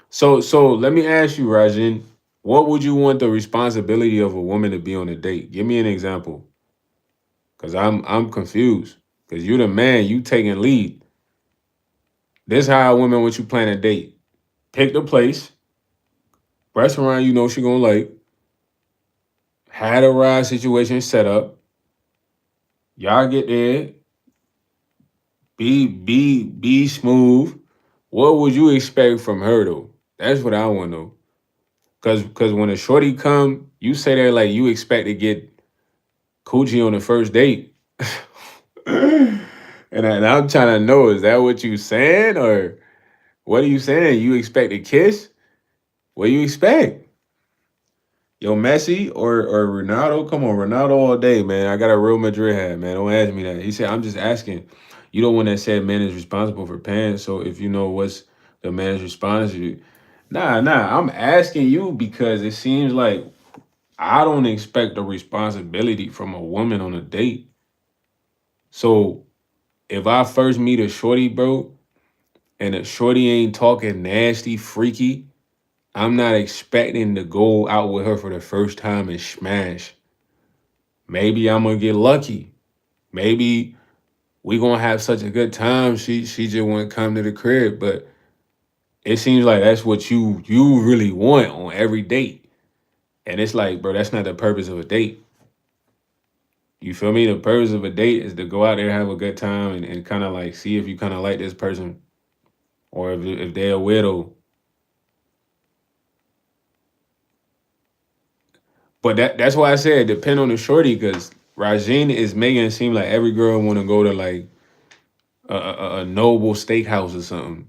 So let me ask you, Rajan, what would you want the responsibility of a woman to be on a date? Give me an example. Cause I'm confused. Cause you the man, you taking lead. This how a woman want you plan a date. Pick the place, restaurant you know she gonna like, had a ride situation set up. Y'all get there, be smooth. What would you expect from her though? That's what I want to know. Cause when a shorty come, you say that like you expect to get coochie on the first date. And I'm trying to know, is that what you saying? Or what are you saying? You expect a kiss? What do you expect? Yo, Messi or Ronaldo? Come on, Ronaldo all day, man. I got a Real Madrid hat, man. Don't ask me that. He said, I'm just asking. You the one that said man is responsible for paying. So if you know what's the man's response, nah. I'm asking you because it seems like I don't expect a responsibility from a woman on a date. So if I first meet a shorty, bro, and a shorty ain't talking nasty, freaky, I'm not expecting to go out with her for the first time and smash. Maybe I'm gonna get lucky. Maybe we gonna have such a good time. She just wanna come to the crib. But it seems like that's what you really want on every date. And it's like, bro, that's not the purpose of a date. You feel me? The purpose of a date is to go out there, have a good time, and kind of like see if you kind of like this person or if they're a widow. But that's why I said depend on the shorty because Rajin is making it seem like every girl want to go to like a noble steakhouse or something.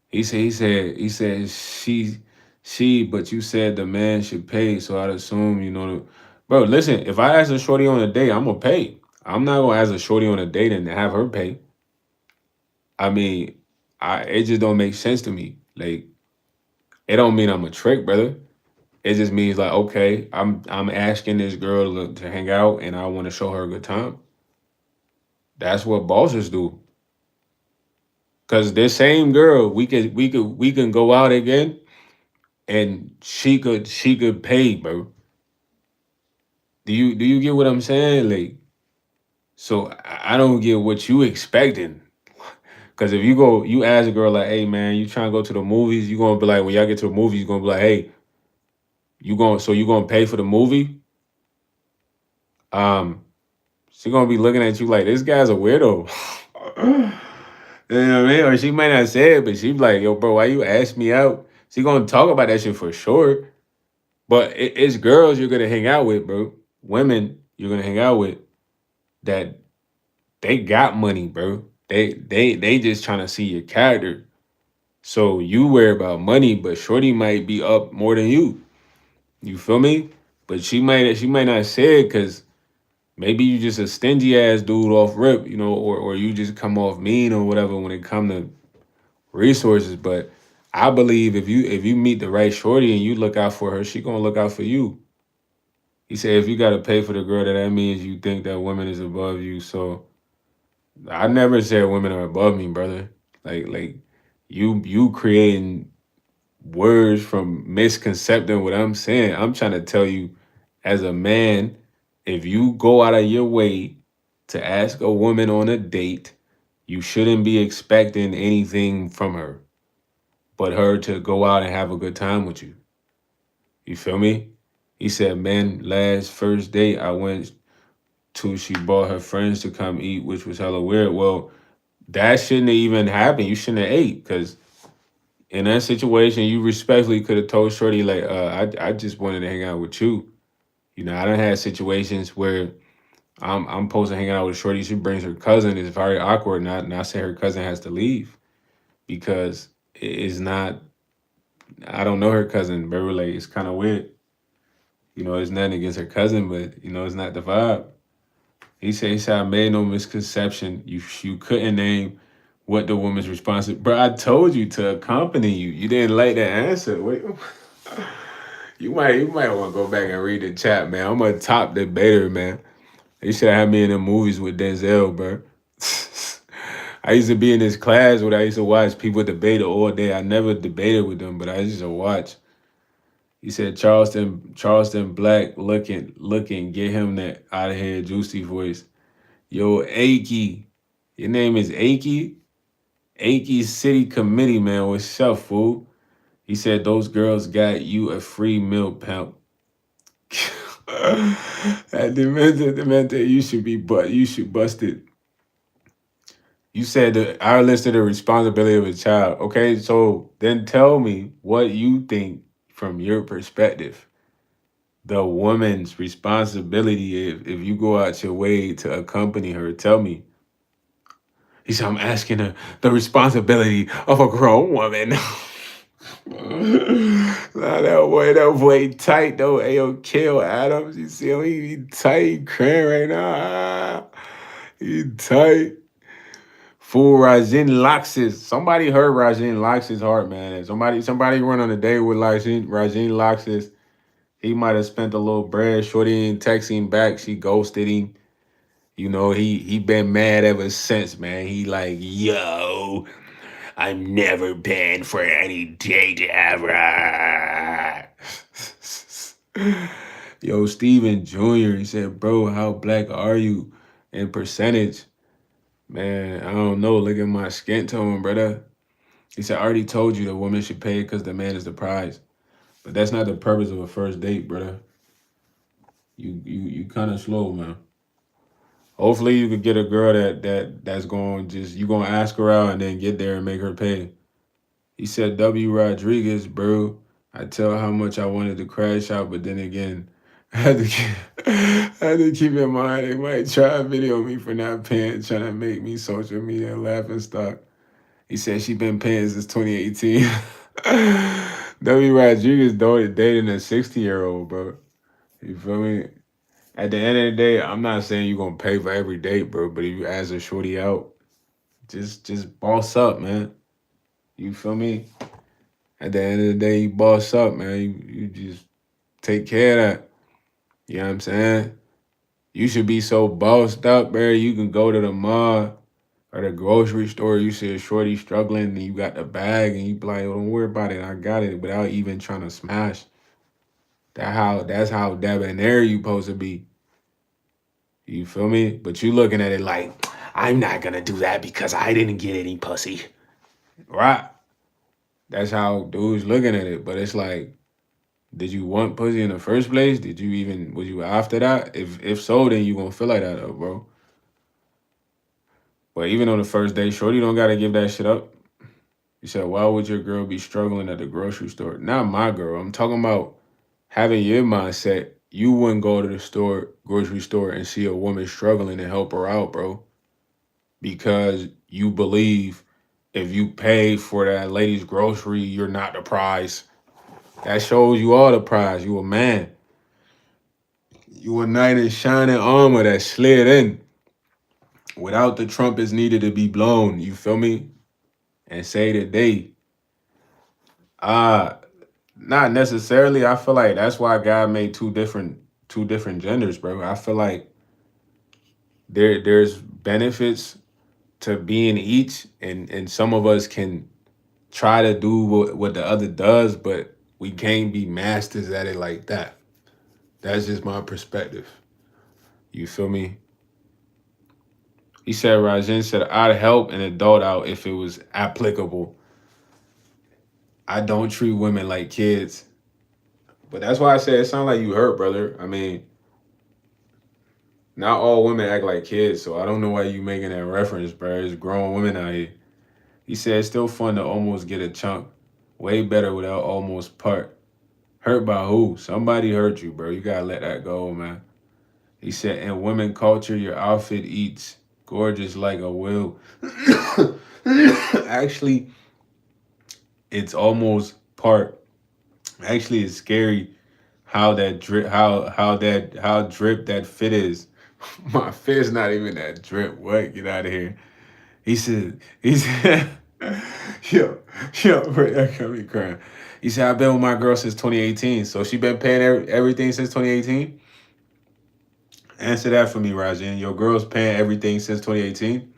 He said but you said the man should pay, so I'd assume bro. Listen, if I ask a shorty on a date, I'm gonna pay. I'm not gonna ask a shorty on a date and have her pay. I mean, it just don't make sense to me. Like, it don't mean I'm a trick, brother. It just means like, okay, I'm asking this girl to hang out, and I want to show her a good time. That's what bosses do. Cause this same girl, we can go out again, and she could pay, bro. Do you get what I'm saying? Like, so I don't get what you expecting. Cause if you ask a girl like, hey man, you trying to go to the movies, you gonna be like, when y'all get to the movies, you gonna be like, hey, you gonna pay for the movie? Um, she gonna be looking at you like this guy's a weirdo. You know what I mean? Or she might not say it, but she be like, yo, bro, why you ask me out? She gonna talk about that shit for sure. But it's girls you're gonna hang out with, bro. Women you're gonna hang out with that they got money, bro. They just trying to see your character. So you worry about money, but Shorty might be up more than you. You feel me? But she might not say it because maybe you just a stingy ass dude off rip, or you just come off mean or whatever when it come to resources. But I believe if you meet the right shorty and you look out for her, she gonna look out for you. He said if you gotta pay for the girl, that means you think that women is above you. So I never said women are above me, brother. Like you creating words from misconcepting what I'm saying. I'm trying to tell you as a man, if you go out of your way To ask a woman on a date, you shouldn't be expecting anything from her but her to go out and have a good time with you. You feel me? He said, man, last first date I went to, she brought her friends to come eat, which was hella weird. Well, that shouldn't have even happened. You shouldn't have ate because in that situation, you respectfully could have told Shorty, like, I just wanted to hang out with you. You know, I done had situations where I'm supposed to hang out with Shorty. She brings her cousin. It's very awkward. Not say her cousin has to leave because it's not. I don't know her cousin, but like it's kind of weird. You know, it's nothing against her cousin, but you know, it's not the vibe. He said I made no misconception. You couldn't name what the woman's response is. Bro, I told you to accompany you. You didn't like that answer. Wait. You might want to go back and read the chat, man. I'm a top debater, man. They should have me in the movies with Denzel, bro. I used to be in this class where I used to watch people debate all day. I never debated with them, but I used to watch. He said Charleston Black looking, get him that out of here juicy voice. Yo, Akey. Your name is Akey? Akey City Committee, man. What's up, fool? He said those girls got you a free meal, pimp. That demented, you should bust it. You said that I listed the responsibility of a child. Okay, so then tell me what you think from your perspective. The woman's responsibility if you go out your way to accompany her. Tell me. He said, I'm asking her the responsibility of a grown woman. Nah, that boy tight though. Ayo, Kill Adams. You see him? He tight, he crying right now. He tight. Fool Rajin Loxis. Somebody heard Rajin Loxis' heart, man. Somebody run on a date with Rajin Loxis. He might have spent a little bread. Shorty ain't texting back. She ghosted him. You know, he been mad ever since, man. He like, yo, I'm never banned for any date ever. Yo, Steven Jr., he said, bro, how black are you in percentage? Man, I don't know. Look at my skin tone, brother. He said, I already told you the woman should pay because the man is the prize. But that's not the purpose of a first date, brother. You kind of slow, man. Hopefully you could get a girl that's going just you gonna ask her out and then get there and make her pay. He said W Rodriguez, bro. I tell how much I wanted to crash out, but then again, I had to keep in mind they might try to video me for not paying, trying to make me social media laughing stock. He said she been paying since 2018. W Rodriguez dating a 60-year-old, bro. You feel me? At the end of the day, I'm not saying you're gonna pay for every date, bro. But if you ask a shorty out, just boss up, man. You feel me? At the end of the day, you boss up, man. You just take care of that. You know what I'm saying? You should be so bossed up, bro. You can go to the mall or the grocery store. You see a shorty struggling, and you got the bag, and you be like, oh, "Don't worry about it. I got it." Without even trying to smash. That's how debonair you supposed to be. You feel me? But you looking at it like, I'm not gonna do that because I didn't get any pussy. Right? That's how dudes looking at it. But it's like, did you want pussy in the first place? Was you after that? If so, then you gonna feel like that, though, bro. But even on the first day, shorty don't gotta give that shit up. You said, why would your girl be struggling at the grocery store? Not my girl. I'm talking about having your mindset. You wouldn't go to the grocery store, and see a woman struggling and help her out, bro. Because you believe if you pay for that lady's grocery, you're not the prize. That shows you are the prize. You a man. You a knight in shining armor that slid in without the trumpets needed to be blown. You feel me? And say that uh not necessarily. I feel like that's why God made two different genders, bro. I feel like there's benefits to being each, and some of us can try to do what the other does, but we can't be masters at it like that. That's just my perspective. You feel me? He said, Rajan said, I'd help an adult out if it was applicable. I don't treat women like kids. But that's why I said it sounds like you hurt, brother. I mean, not all women act like kids, so I don't know why you making that reference, bro. It's grown women out here. He said it's still fun to almost get a chunk. Way better without almost part. Hurt by who? Somebody hurt you, bro. You gotta let that go, man. He said, in women culture, your outfit eats gorgeous like a will. Actually, it's almost part. Actually, it's scary how that drip, how drip that fit is. My fit's not even that drip. What? Get out of here. He said, yo, bro, that got me crying. He said, I've been with my girl since 2018. So she been paying everything since 2018? Answer that for me, Rajan. Your girl's paying everything since 2018?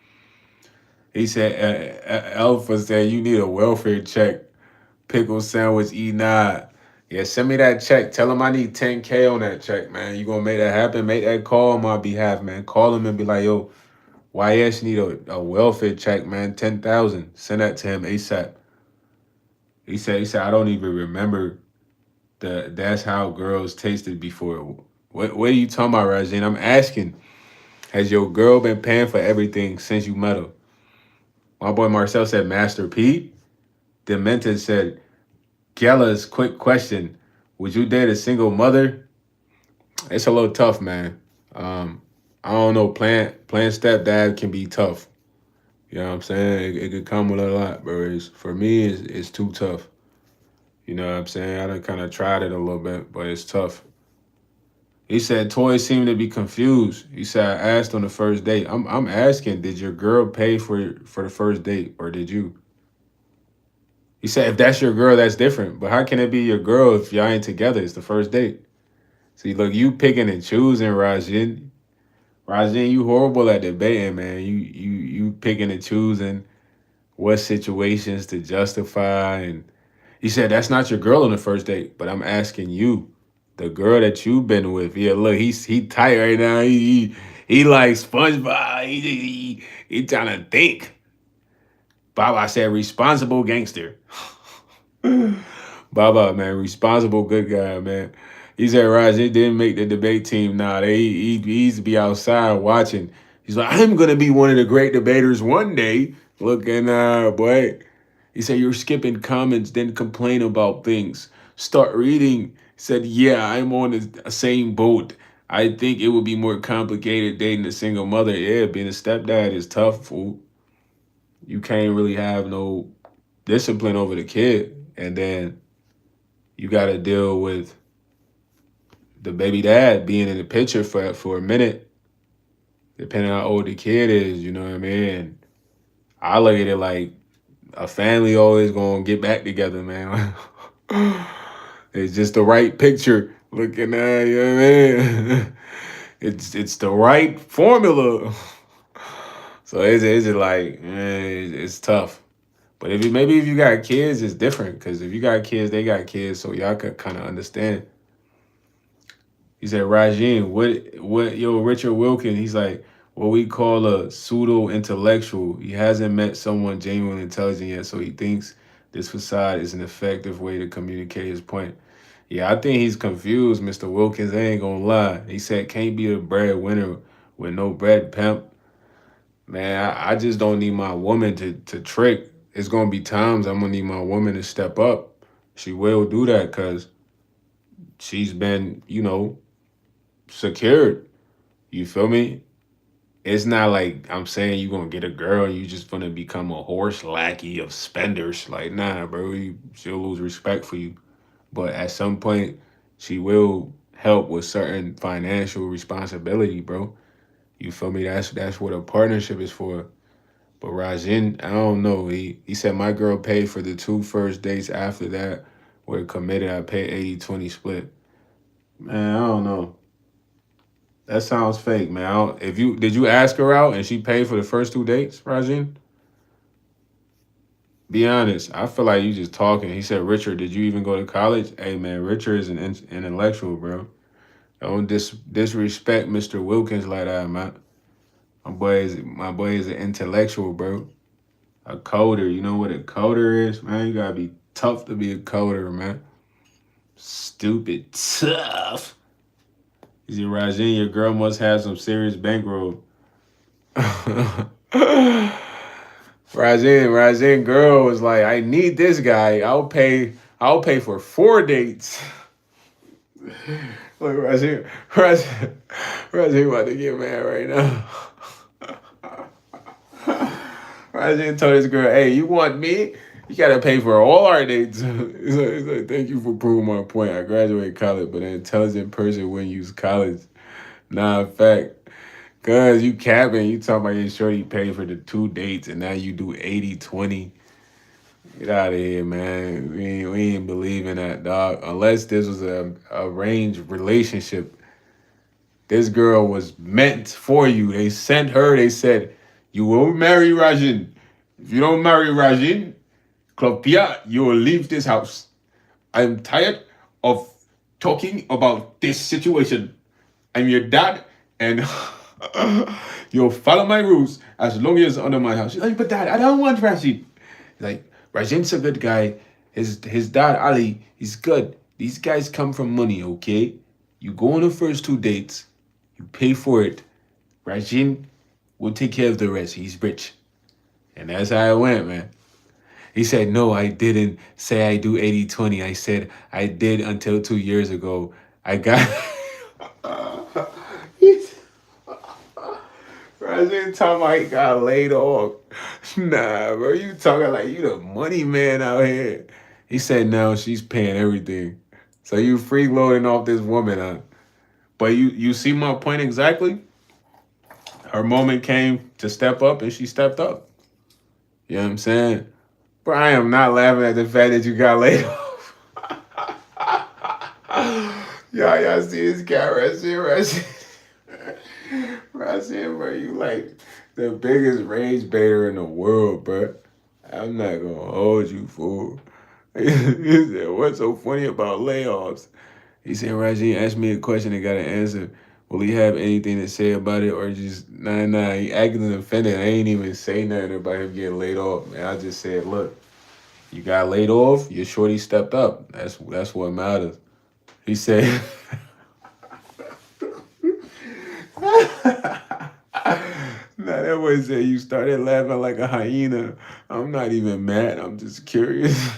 He said, Alpha said, you need a welfare check. Pickle sandwich, E9. Yeah, send me that check. Tell him I need 10K on that check, man. You gonna make that happen? Make that call on my behalf, man. Call him and be like, yo, YS need a welfare check, man. 10,000. Send that to him ASAP. He said, I don't even remember that's how girls tasted before. What are you talking about, Rajan? I'm asking, has your girl been paying for everything since you met her? My boy Marcel said Master P. Demented said, Gella's quick question. Would you date a single mother? It's a little tough, man. I don't know. Playing stepdad can be tough. You know what I'm saying? It could come with a lot, bro. For me, it's too tough. You know what I'm saying? I done kind of tried it a little bit, but it's tough. He said toys seem to be confused. He said I asked on the first date. I'm asking, did your girl pay for the first date or did you? He said if that's your girl, that's different. But how can it be your girl if y'all ain't together? It's the first date. See, look, you picking and choosing, Rajin. Rajin, you horrible at debating, man. You picking and choosing what situations to justify. And he said that's not your girl on the first date, but I'm asking you, the girl that you've been with. Yeah, look, he tight right now. He like SpongeBob. He trying to think. Baba said responsible gangster. Baba, man, responsible good guy, man. He said, Raj, they didn't make the debate team. Nah, he used to be outside watching. He's like, I'm gonna be one of the great debaters one day. Looking, boy. He said, you're skipping comments, then complain about things. Start reading. He said, yeah, I'm on the same boat. I think it would be more complicated dating a single mother. Yeah, being a stepdad is tough, fool. You can't really have no discipline over the kid. And then you got to deal with the baby dad being in the picture for a minute, depending on how old the kid is, you know what I mean? And I look at it like a family always gonna get back together, man. It's just the right picture. Looking at you know what I mean? It's the right formula. So it's like it's tough. But maybe if you got kids, it's different. Cause if you got kids, they got kids, so y'all could kind of understand. He said, Rajin, yo, Richard Wilkins, he's like, what we call a pseudo intellectual. He hasn't met someone genuinely intelligent yet, so he thinks this facade is an effective way to communicate his point. Yeah, I think he's confused, Mr. Wilkins. I ain't gonna lie. He said, can't be a breadwinner with no bread pimp. Man, I just don't need my woman to trick. It's gonna be times I'm gonna need my woman to step up. She will do that because she's been, secured. You feel me? It's not like I'm saying you're gonna get a girl and you just gonna become a horse lackey of spenders. Like, nah, bro, she'll lose respect for you. But at some point, she will help with certain financial responsibility, bro. You feel me? That's what a partnership is for. But Rajin, I don't know. He said my girl paid for the two first dates. After that, we're committed. I pay 80-20 split. Man, I don't know. That sounds fake, man. If you did you ask her out and she paid for the first two dates, Rajin? Be honest. I feel like you just talking. He said, Richard, did you even go to college? Hey, man, Richard is an intellectual, bro. Don't disrespect Mr. Wilkins like that, man. My boy is an intellectual, bro. A coder. You know what a coder is, man? You gotta be tough to be a coder, man. Stupid tough. Is it Rajin? Your girl must have some serious bankroll. Rajin girl was like, I need this guy. I'll pay for 4 dates. Look, Rajin about to get mad right now. Rajin told his girl, hey, you want me? You gotta pay for all our dates. He's like, thank you for proving my point. I graduated college, but an intelligent person wouldn't use college. Nah, fact. Cause you capping, you talking about your shorty paid for the 2 dates and now you do 80-20. Get out of here, man. We ain't believing that, dog. Unless this was a arranged relationship. This girl was meant for you. They sent her, they said, you will marry Rajin. If you don't marry Rajin, Klopia, you will leave this house. I'm tired of talking about this situation. I'm your dad, and you'll follow my rules as long as it's under my house. She's like, but dad, I don't want Rajin. Like, Rajin's a good guy. His dad, Ali, he's good. These guys come from money, okay? You go on the first 2 dates, you pay for it. Rajin will take care of the rest. He's rich. And that's how it went, man. He said, no, I didn't say I do 80-20. I said I did until 2 years ago. I got... Rajin talking about he got laid off. Nah, bro, you talking like you the money man out here. He said, no, she's paying everything. So you freeloading off this woman, huh? But you see my point exactly? Her moment came to step up and she stepped up. You know what I'm saying? Bro, I am not laughing at the fact that you got laid off. Y'all see this guy right here, bro, you like the biggest rage baiter in the world, bro. I'm not gonna hold you, fool. He said, what's so funny about layoffs? He said, Raji asked me a question and got an answer. Will he have anything to say about it or just, nah, he acting offended. I ain't even say nothing about him getting laid off, man. I just said, look, you got laid off, your shorty stepped up. That's what matters. He said, nah, that boy said you started laughing like a hyena. I'm not even mad. I'm just curious.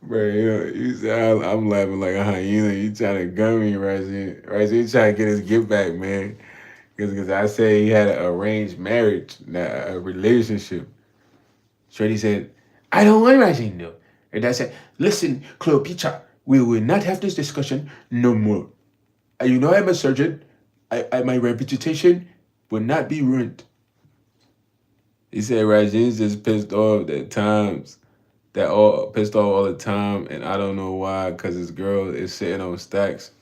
Bro, you said I'm laughing like a hyena. You trying to gun me, Razi. Razi trying to get his gift back, man. Because I said he had an arranged marriage, not a relationship. Shorty said, I don't want Razi, no. And I said, listen, Cleopatra, we will not have this discussion no more. You know I'm a surgeon. My reputation will not be ruined. He said Rajin's just pissed off at times. That all pissed off all the time, and I don't know why, because his girl is sitting on stacks.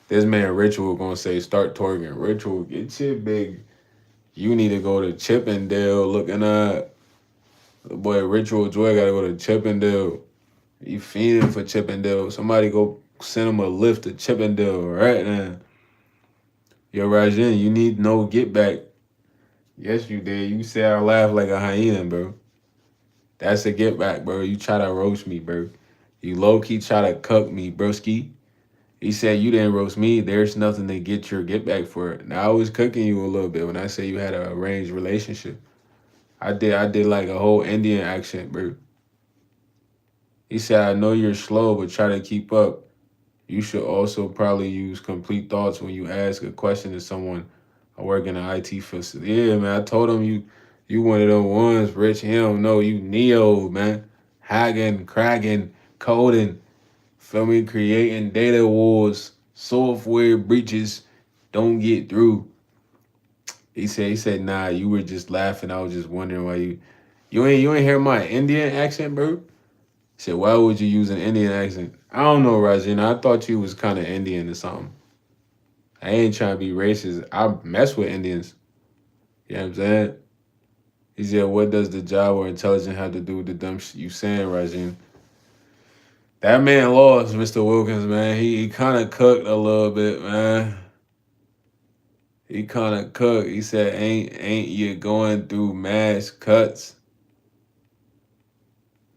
This man Ritual gonna say, start twerking. Ritual, get your big. You need to go to Chippendale looking up. The boy Ritual Joy gotta go to Chippendale. He fiending for Chippendale. Somebody go send him a lift to Chippendale right now. Yo, Rajin, you need no get back. Yes, you did. You said I laugh like a hyena, bro. That's a get back, bro. You try to roast me, bro. You low-key try to cuck me, broski. He said you didn't roast me. There's nothing to get your get back for. Now, I was cooking you a little bit when I say you had an arranged relationship. I did like a whole Indian accent, bro. He said, I know you're slow, but try to keep up. You should also probably use complete thoughts when you ask a question to someone. I work in an IT facility. Yeah, man. I told him you one of them ones, Rich. He don't know you Neo, man. Hacking, cracking, coding, feel me, creating data wars, software breaches, don't get through. He said, nah, you were just laughing. I was just wondering why you ain't hear my Indian accent, bro? He said, why would you use an Indian accent? I don't know, Rajina. I thought you was kind of Indian or something. I ain't trying to be racist. I mess with Indians. You know what I'm saying? He said, what does the job or intelligence have to do with the dumb shit you saying, Rajin? That man lost, Mr. Wilkins, man. He kind of cooked a little bit, man. He kind of cooked. He said, "Ain't you going through mass cuts?"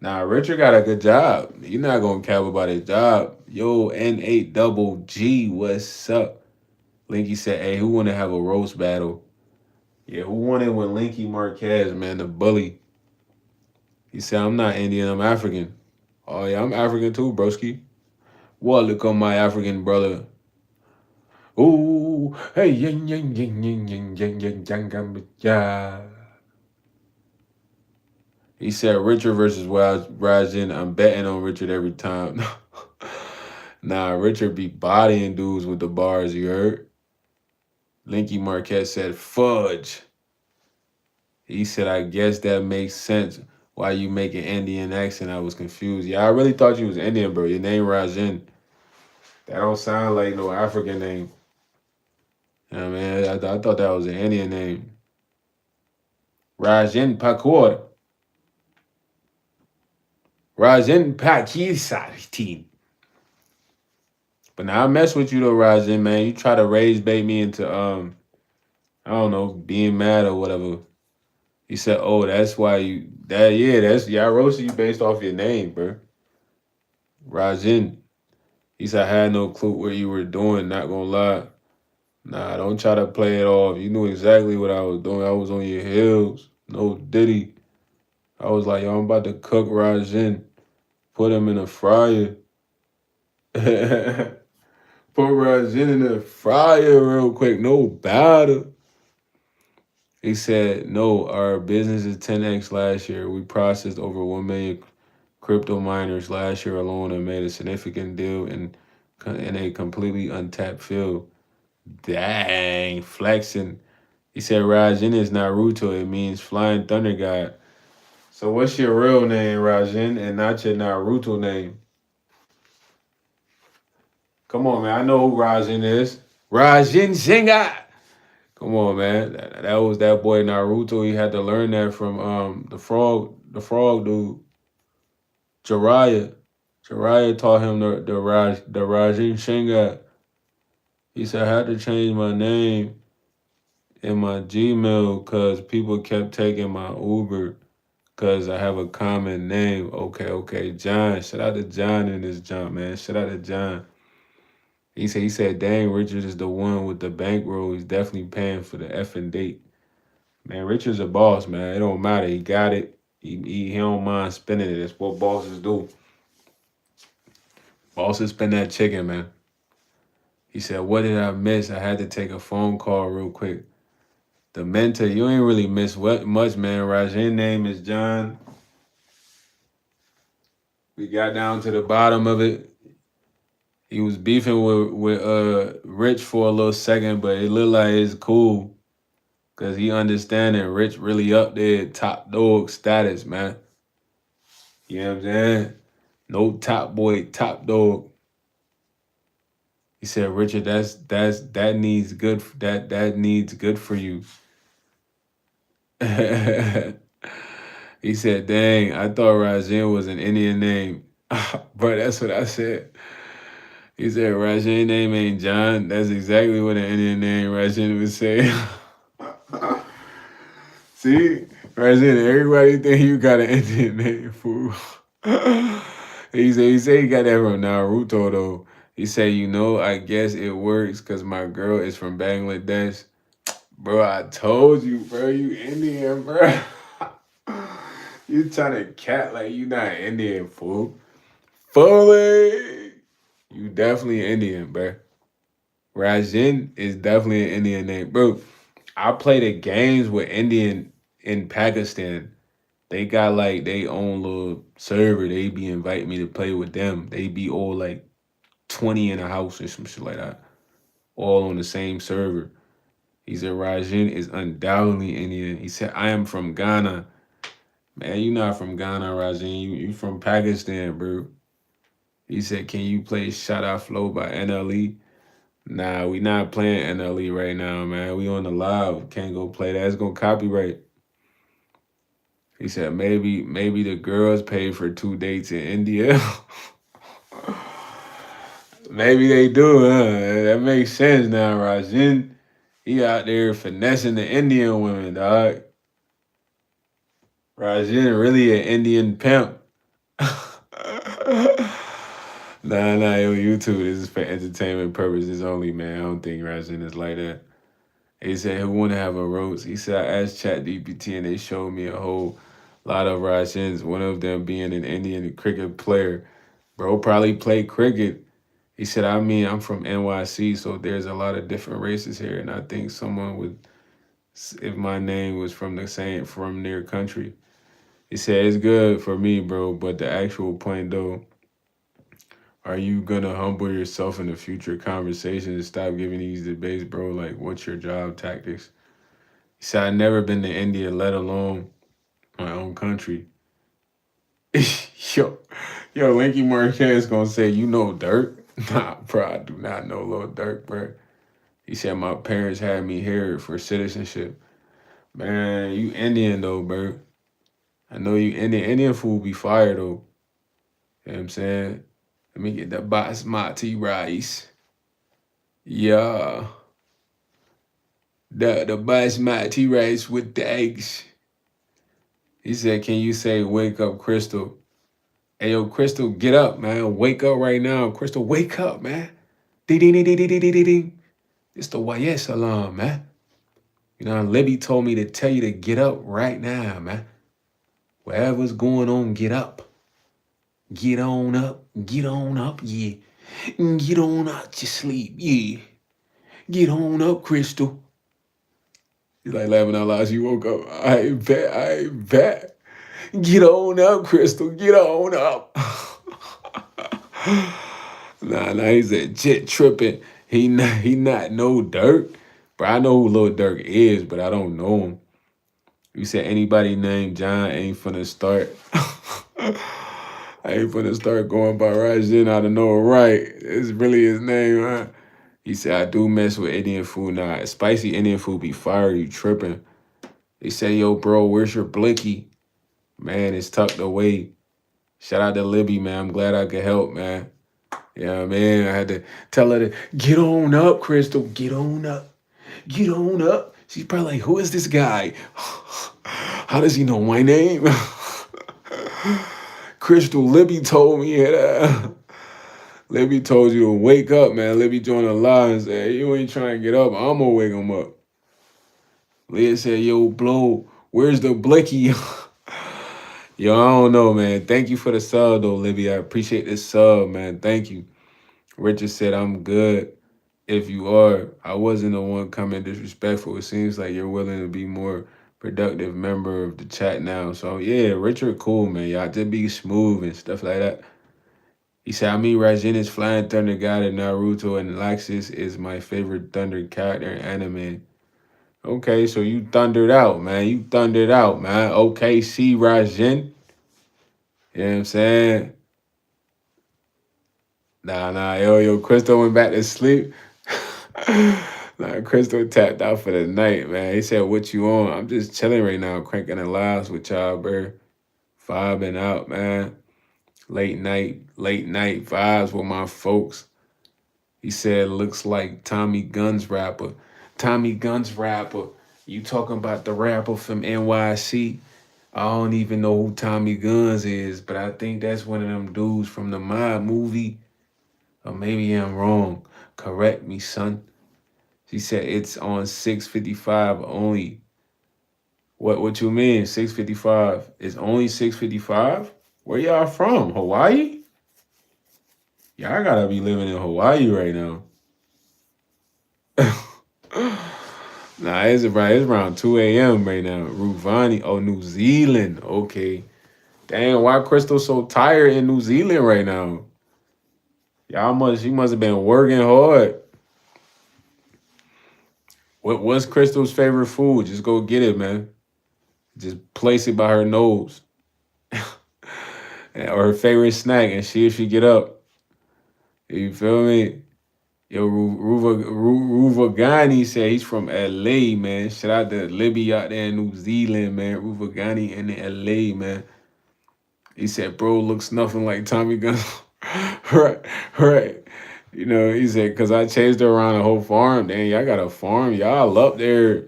Nah, Richard got a good job. You're not gonna cap about his job. Yo, N8 double G, what's up? Linky said, "Hey, who wanna have a roast battle?" Yeah, who wanted with Linky Marquez, man, the bully? He said, "I'm not Indian, I'm African." Oh yeah, I'm African too, broski. What? Look on my African brother. Ooh, hey, yang yang yang yang yang yang yang yang yang yeah. He said Richard versus Rajin. I'm betting on Richard every time. Nah, Richard be bodying dudes with the bars, you heard? Linky Marquez said fudge. He said, I guess that makes sense. Why you make an Indian accent? I was confused. Yeah, I really thought you was Indian, bro. Your name Rajin. That don't sound like no African name. Yeah, man, I thought that was an Indian name. Rajin Pakur. Rajin Pakisari. But now I mess with you though, Rajin, man. You try to raise bait me into I don't know, being mad or whatever. He said, "Oh, that's why you that yeah, that's yeah, I roasted you based off your name, bro." Rajin. He said, "I had no clue what you were doing, not gonna lie." Nah, don't try to play it off. You knew exactly what I was doing. I was on your heels. No diddy. I was like, yo, I'm about to cook Rajin. Put him in a fryer. Put Rajin in the fryer real quick. No batter. He said, no, our business is 10x last year. We processed over 1 million crypto miners last year alone and made a significant deal in a completely untapped field. Dang, flexing. He said Rajin is Naruto. It means flying thunder god. So what's your real name, Rajin, and not your Naruto name? Come on, man. I know who Rajin is. Rajin Shinga. Come on, man. That was that boy Naruto. He had to learn that from the frog dude, Jiraiya. Jiraiya taught him the Rajin Shinga. He said I had to change my name in my Gmail because people kept taking my Uber because I have a common name. Okay. John. Shout out to John in this jump, man. Shout out to John. He said, dang, Richard is the one with the bankroll. He's definitely paying for the effing date. Man, Richard's a boss, man. It don't matter. He got it. He don't mind spending it. That's what bosses do. Bosses spend that chicken, man. He said, what did I miss? I had to take a phone call real quick. The mentor, you ain't really miss what much, man. Raj's name is John. We got down to the bottom of it. He was beefing with Rich for a little second, but it looked like it's cool. Cause he understanding Rich really up there, top dog status, man. You know what I'm saying? No top boy, top dog. He said, Richard, that needs good that needs good for you. He said, dang, I thought Rajin was an Indian name. Bro, that's what I said. He said, Rajin name ain't John. That's exactly what an Indian name Rajin would say. See? Rajin, everybody think you got an Indian name, fool. He said he got that from Naruto, though. He said, I guess it works because my girl is from Bangladesh. Bro, I told you, bro, you Indian, bro. You trying to cat like you not Indian, fool. Fully. You definitely Indian, bro. Rajin is definitely an Indian name. Bro, I play the games with Indian in Pakistan. They got like they own little server. They be inviting me to play with them. They be all like 20 in a house or some shit like that. All on the same server. He said Rajin is undoubtedly Indian. He said, I am from Ghana. Man, you not from Ghana, Rajin. You from Pakistan, bro. He said, can you play Shot Out Flow by NLE? Nah, we not playing NLE right now, man. We on the live. Can't go play that. It's gonna copyright. He said maybe the girls paid for 2 dates in India. Maybe they do, huh? That makes sense now, Rajin. He out there finessing the Indian women, dog. Rajan really an Indian pimp. Nah, yo, YouTube. This is for entertainment purposes only, man. I don't think Rajan is like that. He said he want to have a roast. He said I asked ChatGPT and they showed me a whole lot of Rajans. One of them being an Indian cricket player. Bro probably played cricket. He said, I mean, I'm from NYC, so there's a lot of different races here, and I think someone would, if my name was from the same, from their country. He said, it's good for me, bro, but the actual point, though, are you gonna humble yourself in the future conversations and stop giving these debates, bro? Like, what's your job tactics? He said, I've never been to India, let alone my own country. yo, yo, Linky Marquez gonna say, you know Dirk? Nah, bro, I do not know Lil Dirk, bro. He said, my parents had me here for citizenship. Man, you Indian, though, bro. I know you Indian. Indian food be fire, though. You know what I'm saying? Let me get the basmati rice. Yeah. The basmati rice with the eggs. He said, can you say, wake up, Crystal? Hey, yo, Crystal, get up, man. Wake up right now. Crystal, wake up, man. Ding, ding, ding, ding, ding, ding, ding, ding. It's the YS alarm, man. You know, Libby told me to tell you to get up right now, man. Whatever's going on, get up. Get on up, yeah. Get on out your sleep, yeah. Get on up, Crystal. He's like laughing out loud. She woke up. I bet. Get on up, Crystal. Get on up. nah, he's a jet tripping. He not no Dirk. But I know who Lil Durk is, but I don't know him. You said anybody named John ain't finna start. I ain't finna start going by Rajan out of nowhere, right? It's really his name, huh? He said, I do mess with Indian food now. Spicy Indian food be fire, you tripping. They say, yo, bro, where's your blicky? Man, it's tucked away. Shout out to Libby, man. I'm glad I could help, man. Yeah, man, I had to tell her to get on up, Crystal. Get on up. Get on up. She's probably like, who is this guy? How does he know my name? Crystal, Libby told me that. Libby told you to wake up, man. Libby joined the lie and said, you ain't trying to get up. I'm going to wake him up. Leah said, yo, Blow, where's the blicky? Yo, I don't know, man. Thank you for the sub, though, Libby. I appreciate this sub, man. Thank you. Richard said, I'm good. If you are, I wasn't the one coming disrespectful. It seems like you're willing to be more productive member of the chat now. So, yeah, Richard, cool, man. Y'all just be smooth and stuff like that. He said, I mean, Raijin is Flying Thunder God in Naruto, and Laxus is my favorite Thunder character in anime. Okay, so you thundered out, man. You thundered out, man. Okay, see, Raijin. You know what I'm saying? Nah, yo, Crystal went back to sleep. Nah, Crystal tapped out for the night, man. He said, what you on? I'm just chilling right now, cranking the lives with y'all, bro. Vibing out, man. Late night vibes with my folks. He said, looks like Tommy Guns rapper. Tommy Guns rapper. You talking about the rapper from NYC? I don't even know who Tommy Guns is, but I think that's one of them dudes from the Mob movie. Or maybe I'm wrong. Correct me, son. She said it's on 655 only. What you mean, 655? It's only 655? Where y'all from? Hawaii? Y'all gotta be living in Hawaii right now. Nah, it's around 2 a.m. right now. Ruvani, oh, New Zealand. Okay. Dang, why Crystal so tired in New Zealand right now? She must have been working hard. What's Crystal's favorite food? Just go get it, man. Just place it by her nose. Or her favorite snack and see if she get up. You feel me? Yo, Ruvagani said he's from LA, man. Shout out to Libby out there in New Zealand, man. Ruvagani in LA, man. He said, bro, looks nothing like Tommy Guns. right. You know, he said, because I chased her around the whole farm. Damn, y'all got a farm. Y'all up there.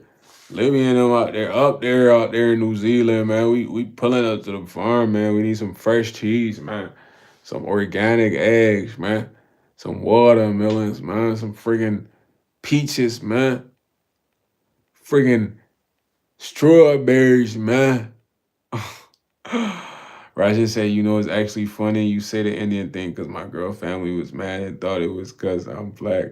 Libby and them out there in New Zealand, man. We pulling up to the farm, man. We need some fresh cheese, man. Some organic eggs, man. Some watermelons, man. Some friggin' peaches, man. Friggin' strawberries, man. Raja said, you know, it's actually funny you say the Indian thing because my girl family was mad and thought it was because I'm black.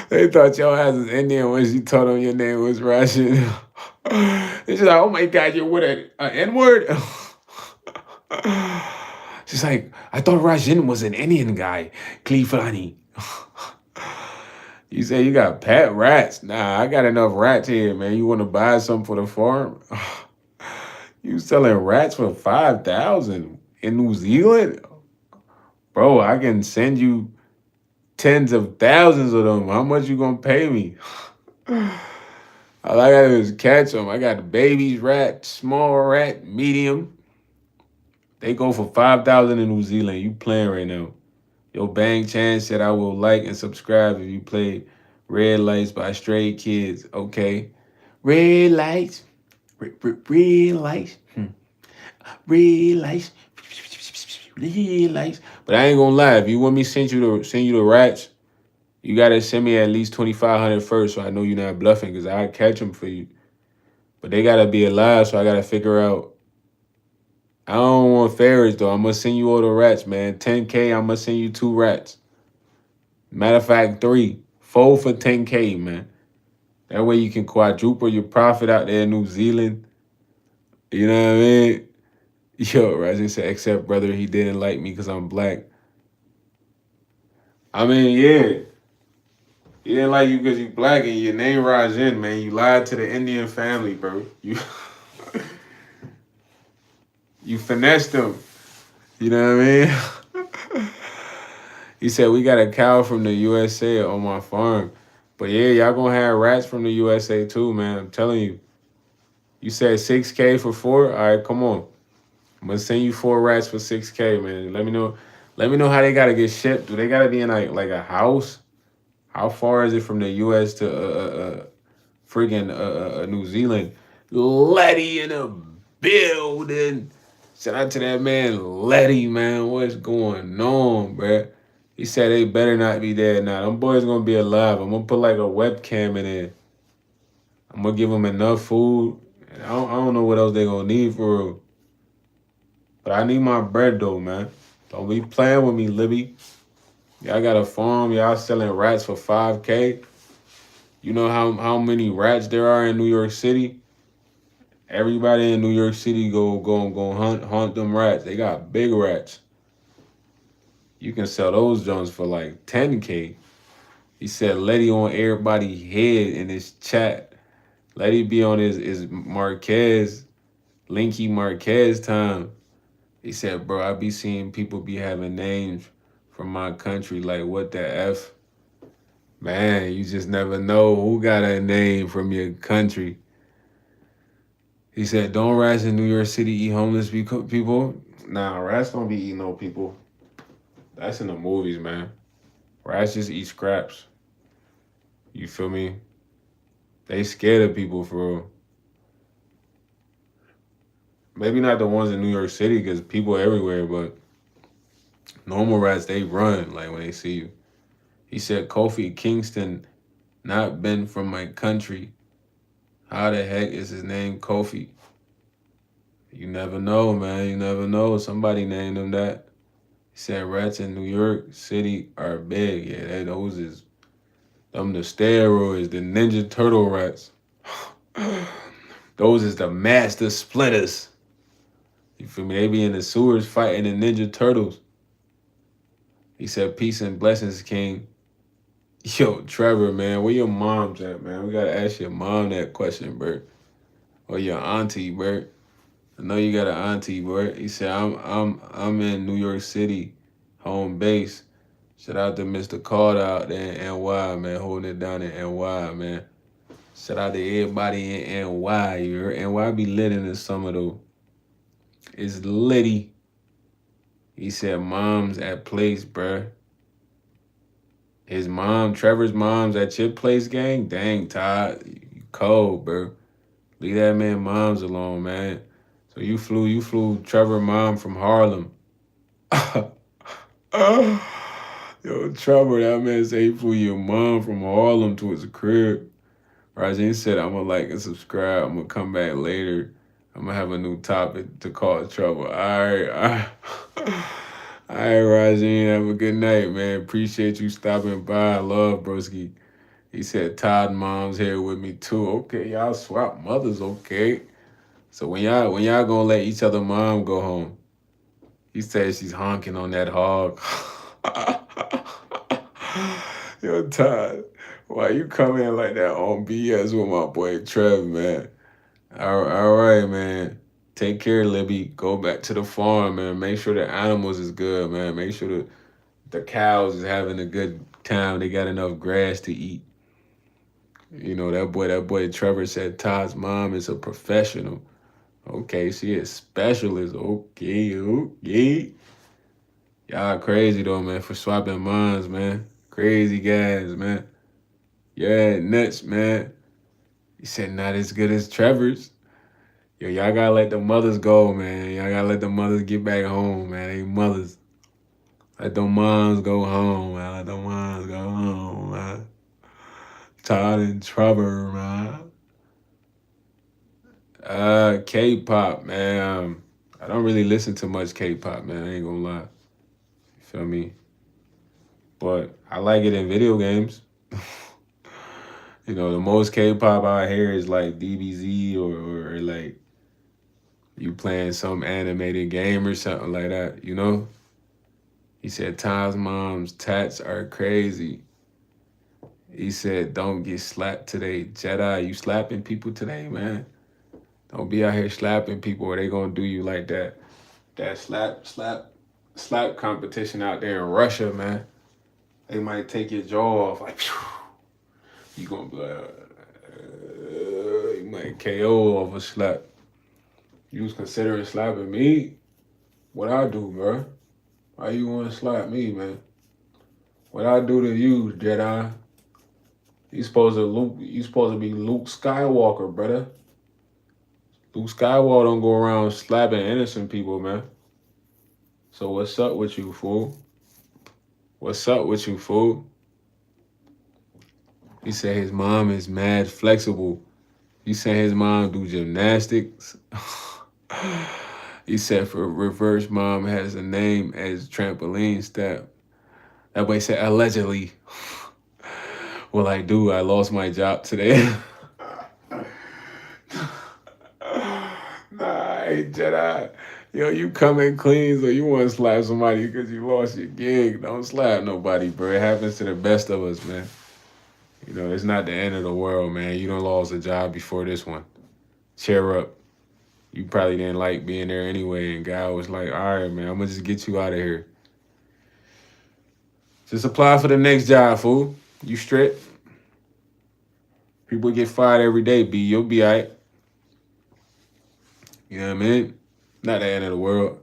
They thought your ass was Indian when she told them your name was Russian. She's like, oh my God, you're with an N word? She's like, I thought Rajan was an Indian guy. Cleefani. You say you got pet rats. Nah, I got enough rats here, man. You want to buy some for the farm? You selling rats for 5,000 in New Zealand? Bro, I can send you tens of thousands of them. How much you gonna pay me? All I gotta do is catch them. I got the babies rat, small rat, medium. They go for 5,000 in New Zealand. You playing right now. Yo, Bang Chan said I will like and subscribe if you play Red Lights by Stray Kids. Okay. Red lights. Red lights. Red lights. Red lights. But I ain't gonna lie. If you want me to send you the rats, you gotta send me at least 2,500 first, so I know you're not bluffing, because I catch them for you. But they gotta be alive, so I gotta figure out. I don't want favors though. I'm gonna send you all the rats, man. 10K. I'm gonna send you 2 rats. Matter of fact, 3, 4 for 10K, man. That way you can quadruple your profit out there in New Zealand. You know what I mean? Yo, Rajan said, except brother, he didn't like me because I'm black. I mean, yeah. He didn't like you because you black and your name Rajan, man. You lied to the Indian family, bro. You you finessed them. You know what I mean? He said, we got a cow from the USA on my farm. But yeah, y'all gonna have rats from the USA too, man. I'm telling you. You said 6K for 4? All right, come on. I'm gonna send you 4 rats for 6K, man. Let me know. Let me know how they gotta get shipped. Do they gotta be in like a house? How far is it from the US to friggin' New Zealand? Letty in a building. Shout out to that man, Letty, man. What's going on, bruh? He said they better not be dead now. Them boys gonna be alive. I'm gonna put like a webcam in there. I'm gonna give them enough food. And I don't know what else they gonna need for real. But I need my bread though, man. Don't be playing with me, Libby. Y'all got a farm. Y'all selling rats for 5K. You know how many rats there are in New York City? Everybody in New York City go hunt them rats. They got big rats. You can sell those joints for like 10K. He said Letty on everybody's head in his chat. Letty be on his Marquez, Linky Marquez time. He said, bro, I be seeing people be having names from my country. Like, what the F? Man, you just never know who got a name from your country. He said, don't rats in New York City eat homeless people. Nah, rats don't be eating no people. That's in the movies, man. Rats just eat scraps. You feel me? They scared of people for real. Maybe not the ones in New York City because people everywhere, but normal rats, they run like when they see you. He said, Kofi Kingston not been from my country. How the heck is his name Kofi? You never know, man. You never know. Somebody named him that. He said rats in New York City are big. Yeah, those is them the steroids, the Ninja Turtle rats. Those is the master splinters. You feel me? They be in the sewers fighting the Ninja Turtles. He said, peace and blessings, King. Yo, Trevor, man, where your mom's at, man? We gotta ask your mom that question, Bert. Or your auntie, Bert. I know you got an auntie, Bert. He said, I'm in New York City, home base. Shout out to Mr. Carter out there in NY, man, holding it down in NY, man. Shout out to everybody in NY. You heard? NY be lit in the summer, though. It's litty. He said, mom's at place, bruh. His mom, Trevor's mom's at your place, gang. Dang, Todd, you cold, bro. Leave that man moms alone, man. So you flew Trevor mom from Harlem. Yo, Trevor, that man say he flew your mom from Harlem to his crib. Rajin said, I'm gonna like and subscribe. I'm gonna come back later. I'm gonna have a new topic to call trouble. All right, all right. All right, Rajin, have a good night, man. Appreciate you stopping by. Love, broski. He said Todd mom's here with me too. Okay, y'all swap mothers, okay. So when y'all gonna let each other mom go home? He said she's honking on that hog. Yo, Todd, why you come in like that on BS with my boy Trev, man? All right, man. Take care, Libby. Go back to the farm, man. Make sure the animals is good, man. Make sure the cows is having a good time. They got enough grass to eat. You know, that boy Trevor said Todd's mom is a professional. Okay, she is specialist. Okay, okay. Y'all crazy though, man, for swapping moms, man. Crazy guys, man. Yeah, nuts, man. He said not as good as Trevor's. Yo, y'all gotta let the mothers go, man. Y'all gotta let the mothers get back home, man. They mothers. Let the moms go home, man. Let the moms go home, man. Todd and Trevor, man. K-pop, man. I don't really listen to much K-pop, man. I ain't gonna lie. You feel me? But I like it in video games. You know, the most K-pop I hear is like DBZ or like you playing some animated game or something like that, you know? He said, Tom's mom's tats are crazy. He said, don't get slapped today. Jedi, you slapping people today, man? Don't be out here slapping people or they gonna do you like that. That slap competition out there in Russia, man. They might take your jaw off. Like, you gonna be like, you might KO off a slap. You was considering slapping me? What I do, bro? Why you want to slap me, man? What I do to you, Jedi? You supposed to be Luke Skywalker, brother. Luke Skywalker don't go around slapping innocent people, man. So what's up with you, fool? What's up with you, fool? He said his mom is mad flexible. He said his mom do gymnastics. He said for reverse mom has a name as trampoline step. That boy said allegedly. Well, I do. I lost my job today. Nah, hey, Jedi. Yo, you come in clean, so you want to slap somebody because you lost your gig. Don't slap nobody, bro. It happens to the best of us, man. You know, it's not the end of the world, man. You done lost a job before this one. Cheer up. You probably didn't like being there anyway, and God was like, all right, man, I'm going to just get you out of here. Just apply for the next job, fool. You straight. People get fired every day, B. You'll be all right. You know what I mean? Not the end of the world.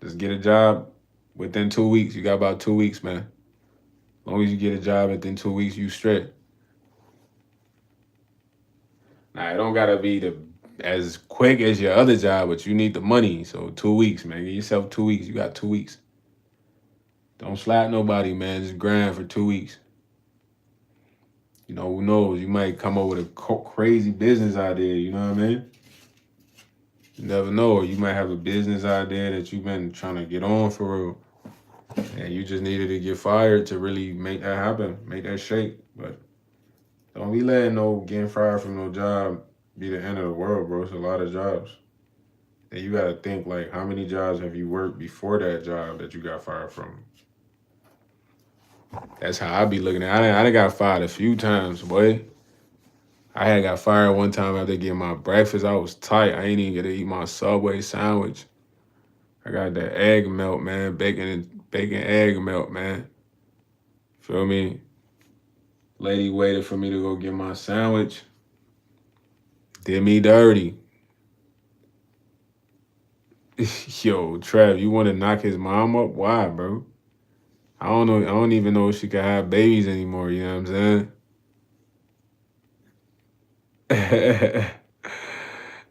Just get a job within 2 weeks. You got about 2 weeks, man. As long as you get a job within 2 weeks, you straight. Now, it don't got to be as quick as your other job, but you need the money. So 2 weeks, man. Give yourself 2 weeks. You got 2 weeks. Don't slap nobody, man. Just grind for 2 weeks. You know, who knows? You might come up with a crazy business idea. You know what I mean? You never know. You might have a business idea that you've been trying to get on for real. And you just needed to get fired to really make that happen, make that shake. But don't be letting no getting fired from no job be the end of the world, bro. It's a lot of jobs. And you got to think, like, how many jobs have you worked before that job that you got fired from? That's how I be looking at it. I done got fired a few times, boy. I had got fired one time after getting my breakfast. I was tight. I ain't even get to eat my Subway sandwich. I got that egg melt, man. Bacon egg melt, man. Feel me? Lady waited for me to go get my sandwich. Did me dirty. Yo, Trev, you want to knock his mom up? Why, bro? I don't know. I don't even know if she can have babies anymore. You know what I'm saying?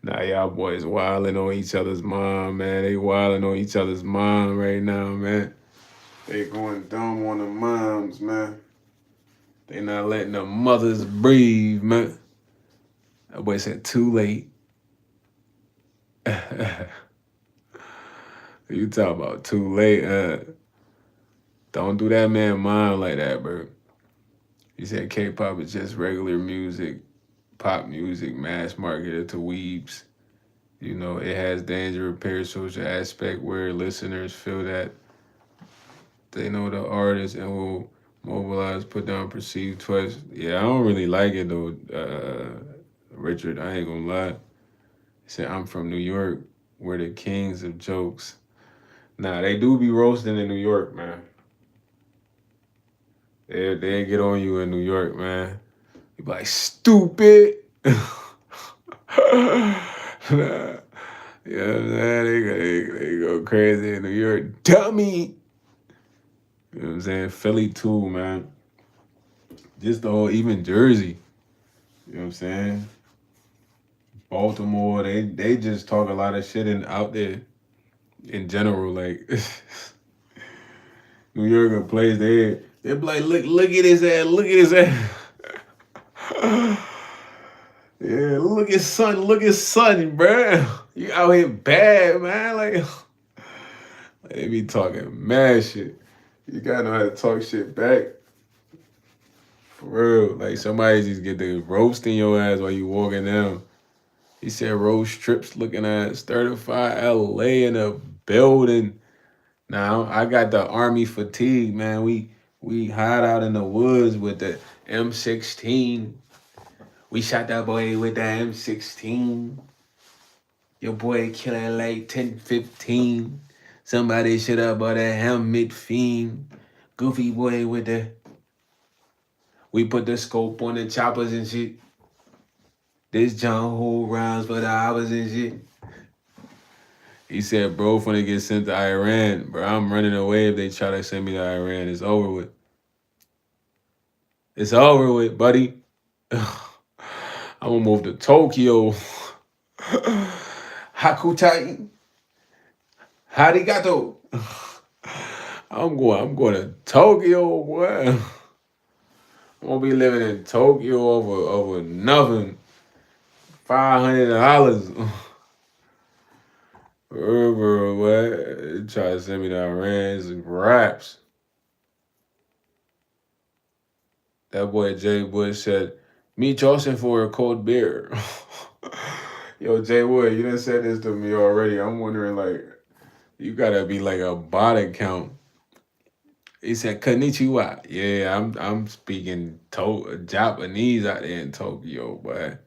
Nah, y'all boys wilding on each other's mom, man. They wilding on each other's mom right now, man. They going dumb on the moms, man. They not letting the mothers breathe, man. That boy said too late. You talk about too late. Don't do that man mom like that, bro. He said K-pop is just regular music, pop music, mass marketed to weebs. You know, it has danger, parasocial aspect where listeners feel that they know the artist and will mobilize, put down perceived trust. Yeah, I don't really like it though, Richard. I ain't gonna lie. He said, I'm from New York. We're the kings of jokes. Nah, they do be roasting in New York, man. They get on you in New York, man. You be like, stupid. Nah. Yeah, man, they go crazy in New York. Dummy. You know what I'm saying? Philly too, man. Just the whole, even Jersey. You know what I'm saying? Baltimore, they just talk a lot of shit out there in general. Like New York and place, they be like, look at his ass, look at his ass. Yeah, look at son, bruh. You out here bad, man. Like they be talking mad shit. You gotta know how to talk shit back. For real. Like somebody just get the roasting your ass while you walking down. He said roast trips looking at certified LA in a building. Now I got the army fatigue, man. We hide out in the woods with the M16. We shot that boy with the M16. Your boy killing like 10, 15. Somebody should have bought a helmet fiend. Goofy boy with the. We put the scope on the choppers and shit. This John Hole rounds for the hours and shit. He said, bro, finna get sent to Iran. Bro, I'm running away if they try to send me to Iran. It's over with. It's over with, buddy. I'm gonna move to Tokyo. Hakutai. Harigato. I'm going to Tokyo, boy. I'm gonna be living in Tokyo over nothing. $500. Bro, what? Try to send me to Iran. It's raps. That boy Jay Bush said, meet Joseph for a cold beer. Yo, Jay Wood, you done said this to me already. I'm wondering, like, you gotta be like a bot account. He said, Konnichiwa. Yeah, I'm speaking Japanese out there in Tokyo, but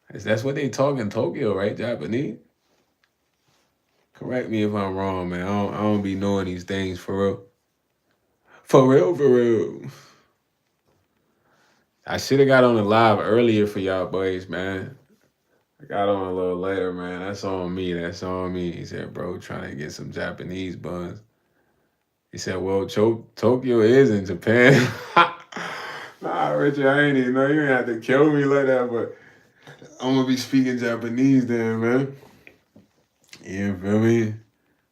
that's what they talk in Tokyo, right? Japanese? Correct me if I'm wrong, man. I don't be knowing these things for real. For real, for real. I should have got on the live earlier for y'all boys, man. I got on a little later, man. That's on me. That's on me. He said, bro, trying to get some Japanese buns. He said, well, Tokyo is in Japan. Nah, Richard, I ain't even know. You ain't have to kill me like that, but I'm going to be speaking Japanese then, man. You feel me?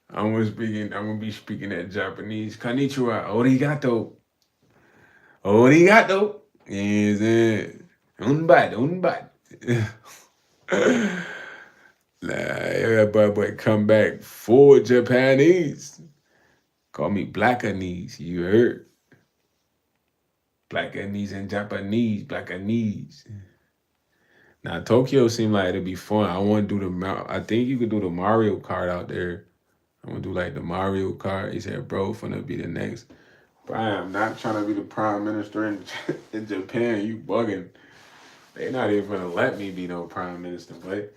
I'm gonna be speaking that Japanese. Konnichiwa, arigato. Arigato. Yes, unbad, unbad. Nah, everybody boy come back full Japanese. Call me Blackanese, you heard? Blackanese and Japanese, Blackanese. Now Tokyo seemed like it'd be fun. I want to do I think you could do the Mario Kart out there. I'm gonna do like the Mario Kart. He said, bro, finna be the next. But I am not trying to be the prime minister in Japan. You bugging. They not even gonna let me be no prime minister, but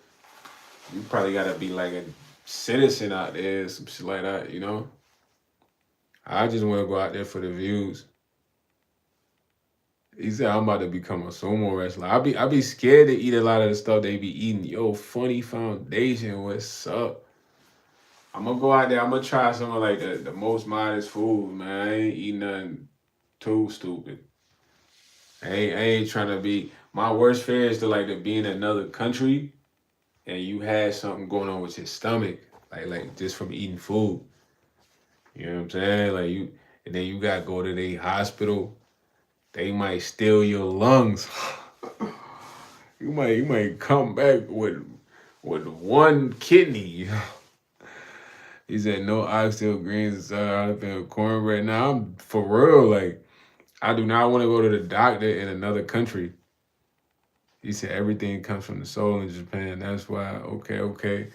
you probably gotta be like a citizen out there, some shit like that, you know? I just wanna go out there for the views. He said I'm about to become a sumo wrestler. I be scared to eat a lot of the stuff they be eating. Yo, Funny Foundation, what's up? I'm gonna go out there. I'm gonna try some of like the most modest food, man. I ain't eating nothing too stupid. I ain't trying to be. My worst fear is to be in another country and you had something going on with your stomach, like just from eating food. You know what I'm saying? Like you, and then you gotta go to the hospital. They might steal your lungs. You might come back with one kidney. He said no oxtail greens and cornbread. Now I'm for real. Like I do not want to go to the doctor in another country. He said everything comes from the soul in Japan. That's why. Okay, okay.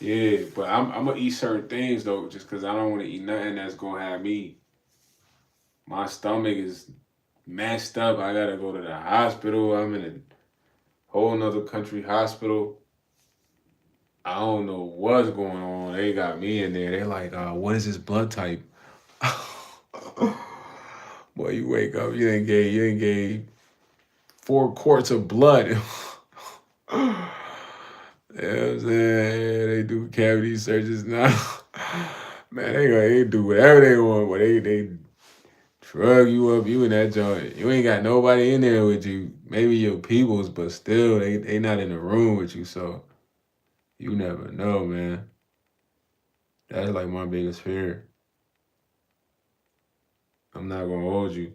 Yeah, but I'm gonna eat certain things though, just cause I don't want to eat nothing that's gonna have me. My stomach is messed up. I gotta go to the hospital. I'm in a whole nother country hospital. I don't know what's going on. They got me in there. They're like, what is his blood type? Boy, you wake up, you ain't gave 4 quarts of blood. You know what I'm saying? They do cavity searches now. Man, they do whatever they want, but they drug you up, you in that joint. You ain't got nobody in there with you. Maybe your peoples, but still they not in the room with you, so you never know, man. That's like my biggest fear. I'm not gonna hold you.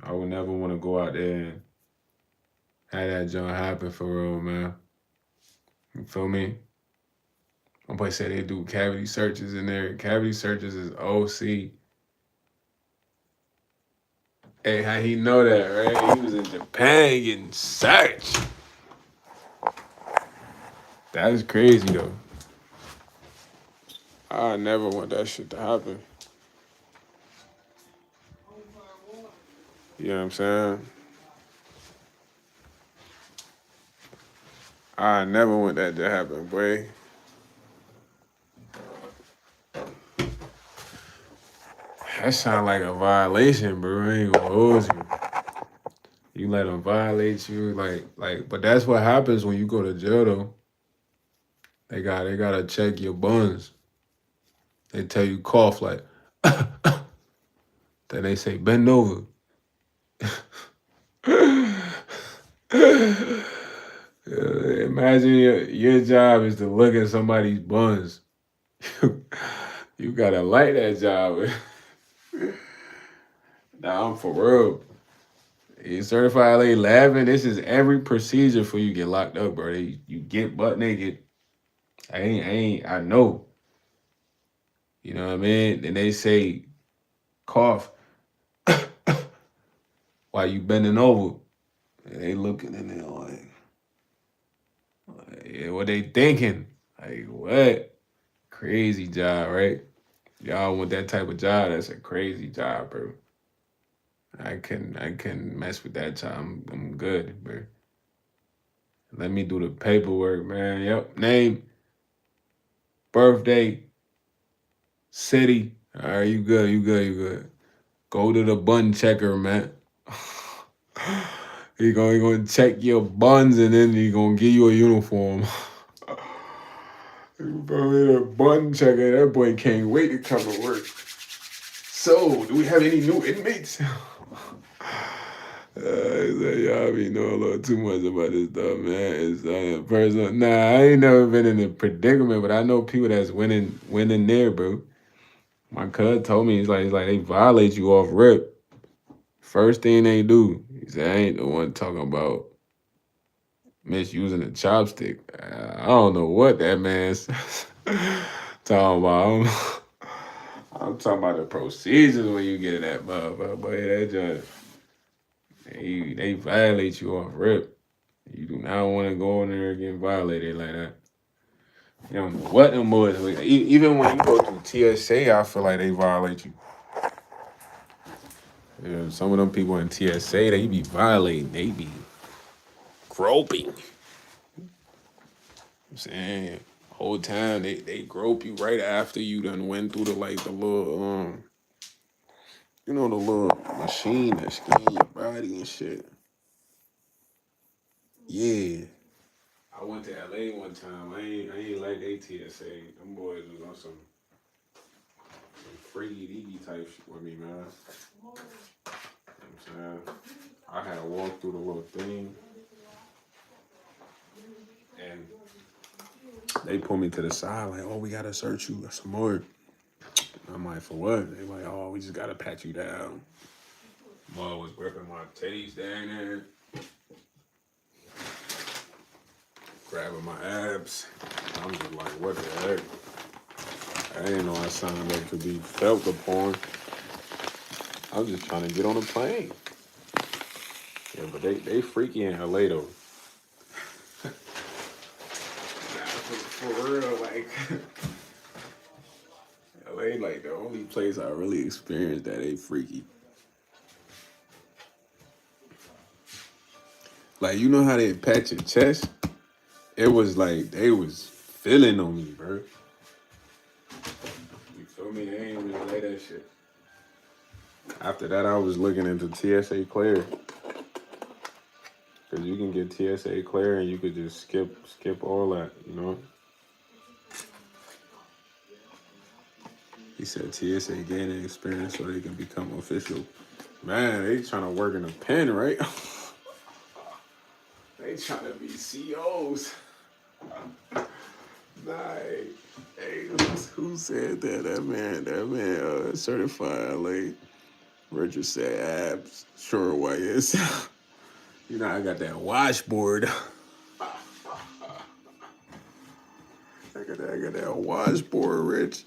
I would never want to go out there and have that joint happen for real, man. You feel me? My boy said they do cavity searches in there. Cavity searches is OC. Hey, how he know that, right? He was in Japan getting searched. That is crazy though. I never want that shit to happen. You know what I'm saying? I never want that to happen, boy. That sound like a violation, bro. I ain't gonna hold you. You let them violate you, but that's what happens when you go to jail, though. They gotta check your buns. They tell you cough like, then they say bend over. Imagine your job is to look at somebody's buns. You gotta like that job. Nah, I'm for real. You certified LA laughing. This is every procedure for you get locked up, bro. You get butt naked. I know. You know what I mean? And they say cough while you bending over. And they looking and they're like, yeah, what they thinking? Like, what? Crazy job, right? Y'all want that type of job? That's a crazy job, bro. I can mess with that job. I'm good, bro. Let me do the paperwork, man. Yep. Name, birthday, city. All right, you good, you good, you good. Go to the bun checker, man. He gonna check your buns and then he gonna give you a uniform. Probably the bun checker. That boy can't wait to come to work. So, do we have any new inmates? Y'all be knowing a little too much about this stuff, man. It's personal. Nah, I ain't never been in a predicament, but I know people that's winning there, bro. My cousin told me he's like they violate you off rip. First thing they do, he said, I ain't the one talking about misusing a chopstick. I don't know what that man's talking about. I'm talking about the procedures when you get that motherfucker, but that just they violate you off rip. You do not want to go in there and get violated like that. You don't know what them boys. Even when you go through TSA, I feel like they violate you. Yeah, some of them people in TSA, they be violating. They be groping. I'm saying whole time they grope you right after you done went through the little the little machine that scan your body and shit. Yeah. I went to LA one time. I ain't like ATSA. Them boys was on some freaky deaky type shit with me, man. You know what I'm saying? I had to walk through the little thing, and they pulled me to the side like, "Oh, we gotta search you some more." I'm like, "For what?" They like, "Oh, we just gotta pat you down." Mom was gripping my titties down there, grabbing my abs. I'm just like, "What the heck?" I didn't know I signed up to be felt upon. I was just trying to get on a plane. Yeah, but they freaky in LA though. For real, like LA, like the only place I really experienced that ain't freaky. Like you know how they pat your chest? It was like they was feeling on me, bro. You feel me? They ain't really like that shit. After that, I was looking into TSA Clear. Cause you can get TSA Clear and you could just skip all that, you know? He said TSA gaining experience so they can become official. Man, they trying to work in a pen, right? They trying to be CEOs. Nah, hey, who said that? That man, certified LA. Richard said abs. Sure, why is? You know, I got that washboard. I got that washboard, Rich.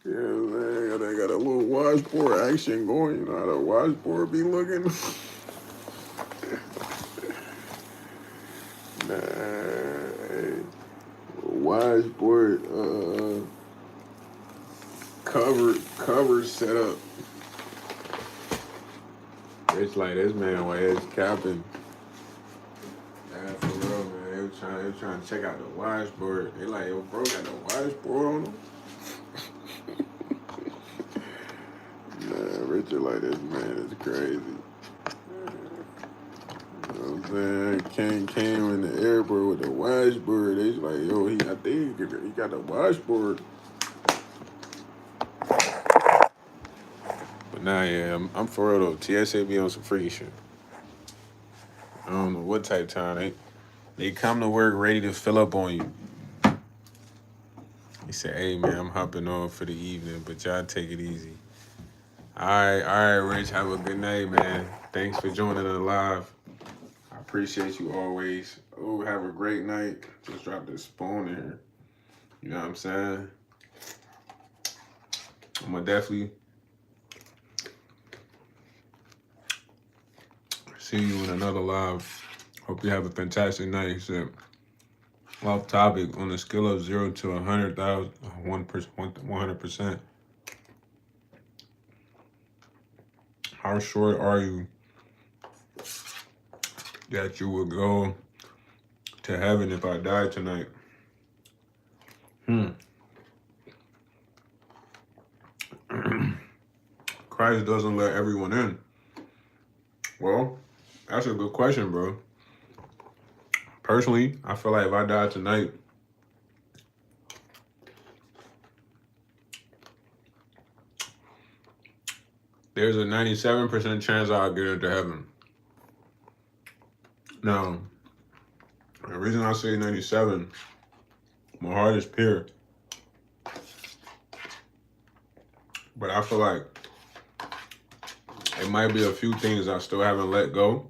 Yeah, man, I got a little washboard action going. You know how the washboard be looking? Nah, hey, washboard cover set up. It's like this man was capping. Yeah, for real, man. They were trying to check out the washboard. They like, yo, bro, got the washboard on him. Nah, Richard like this man is crazy. You know what I'm saying? Came in the airport with the washboard. They like, yo, I think he got the washboard. But nah, yeah, I'm for real though. TSA be on some freaky shit. I don't know what type of time they come to work ready to fill up on you. He said, "Hey man, I'm hopping on for the evening, but y'all take it easy." All right, Rich. Have a good night, man. Thanks for joining us live. I appreciate you always. Oh, have a great night. Just dropped this spoon in here. You know what I'm saying? I'm gonna definitely see you in another live. Hope you have a fantastic night. He said, off topic, on a scale of 0 to 100,000, 100%. How sure are you that you will go to heaven if I die tonight? Christ doesn't let everyone in. Well, that's a good question, bro. Personally, I feel like if I die tonight, there's a 97% chance I'll get into heaven. Now, the reason I say 97, my heart is pure. But I feel like it might be a few things I still haven't let go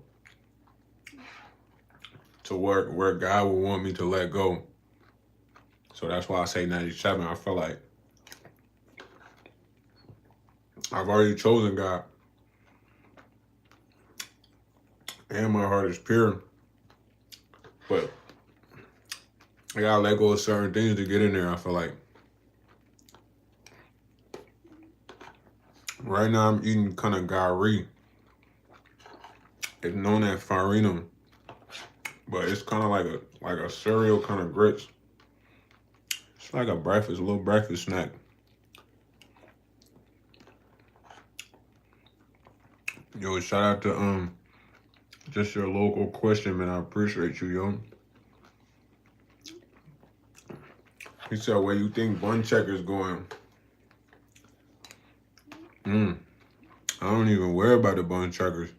to where God will want me to let go. So that's why I say 97. I feel like I've already chosen God. And my heart is pure. But I gotta let go of certain things to get in there, I feel like. Right now I'm eating kind of gari. It's known as farina, but it's kind of like a cereal kind of grits. It's like a little breakfast snack. Yo, shout out to Just your local question, man. I appreciate you, yo. He said, where you think bun checkers going? I don't even worry about the bun checkers.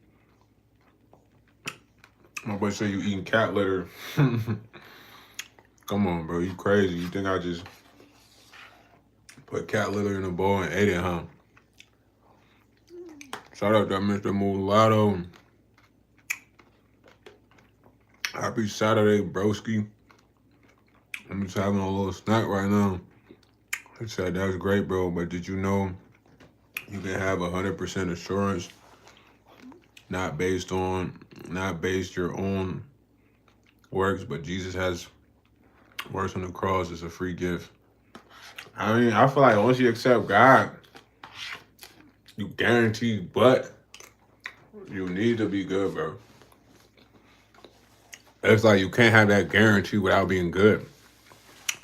My boy say you eating cat litter. Come on, bro. You crazy. You think I just put cat litter in a bowl and ate it, huh? Shout out to Mr. Mulatto. Happy Saturday, broski. I'm just having a little snack right now. He said, that's great, bro, but did you know you can have 100% assurance, not based your own works, but Jesus has works on the cross. It's a free gift. I mean, I feel like once you accept God, you guaranteed, but you need to be good, bro. It's like you can't have that guarantee without being good.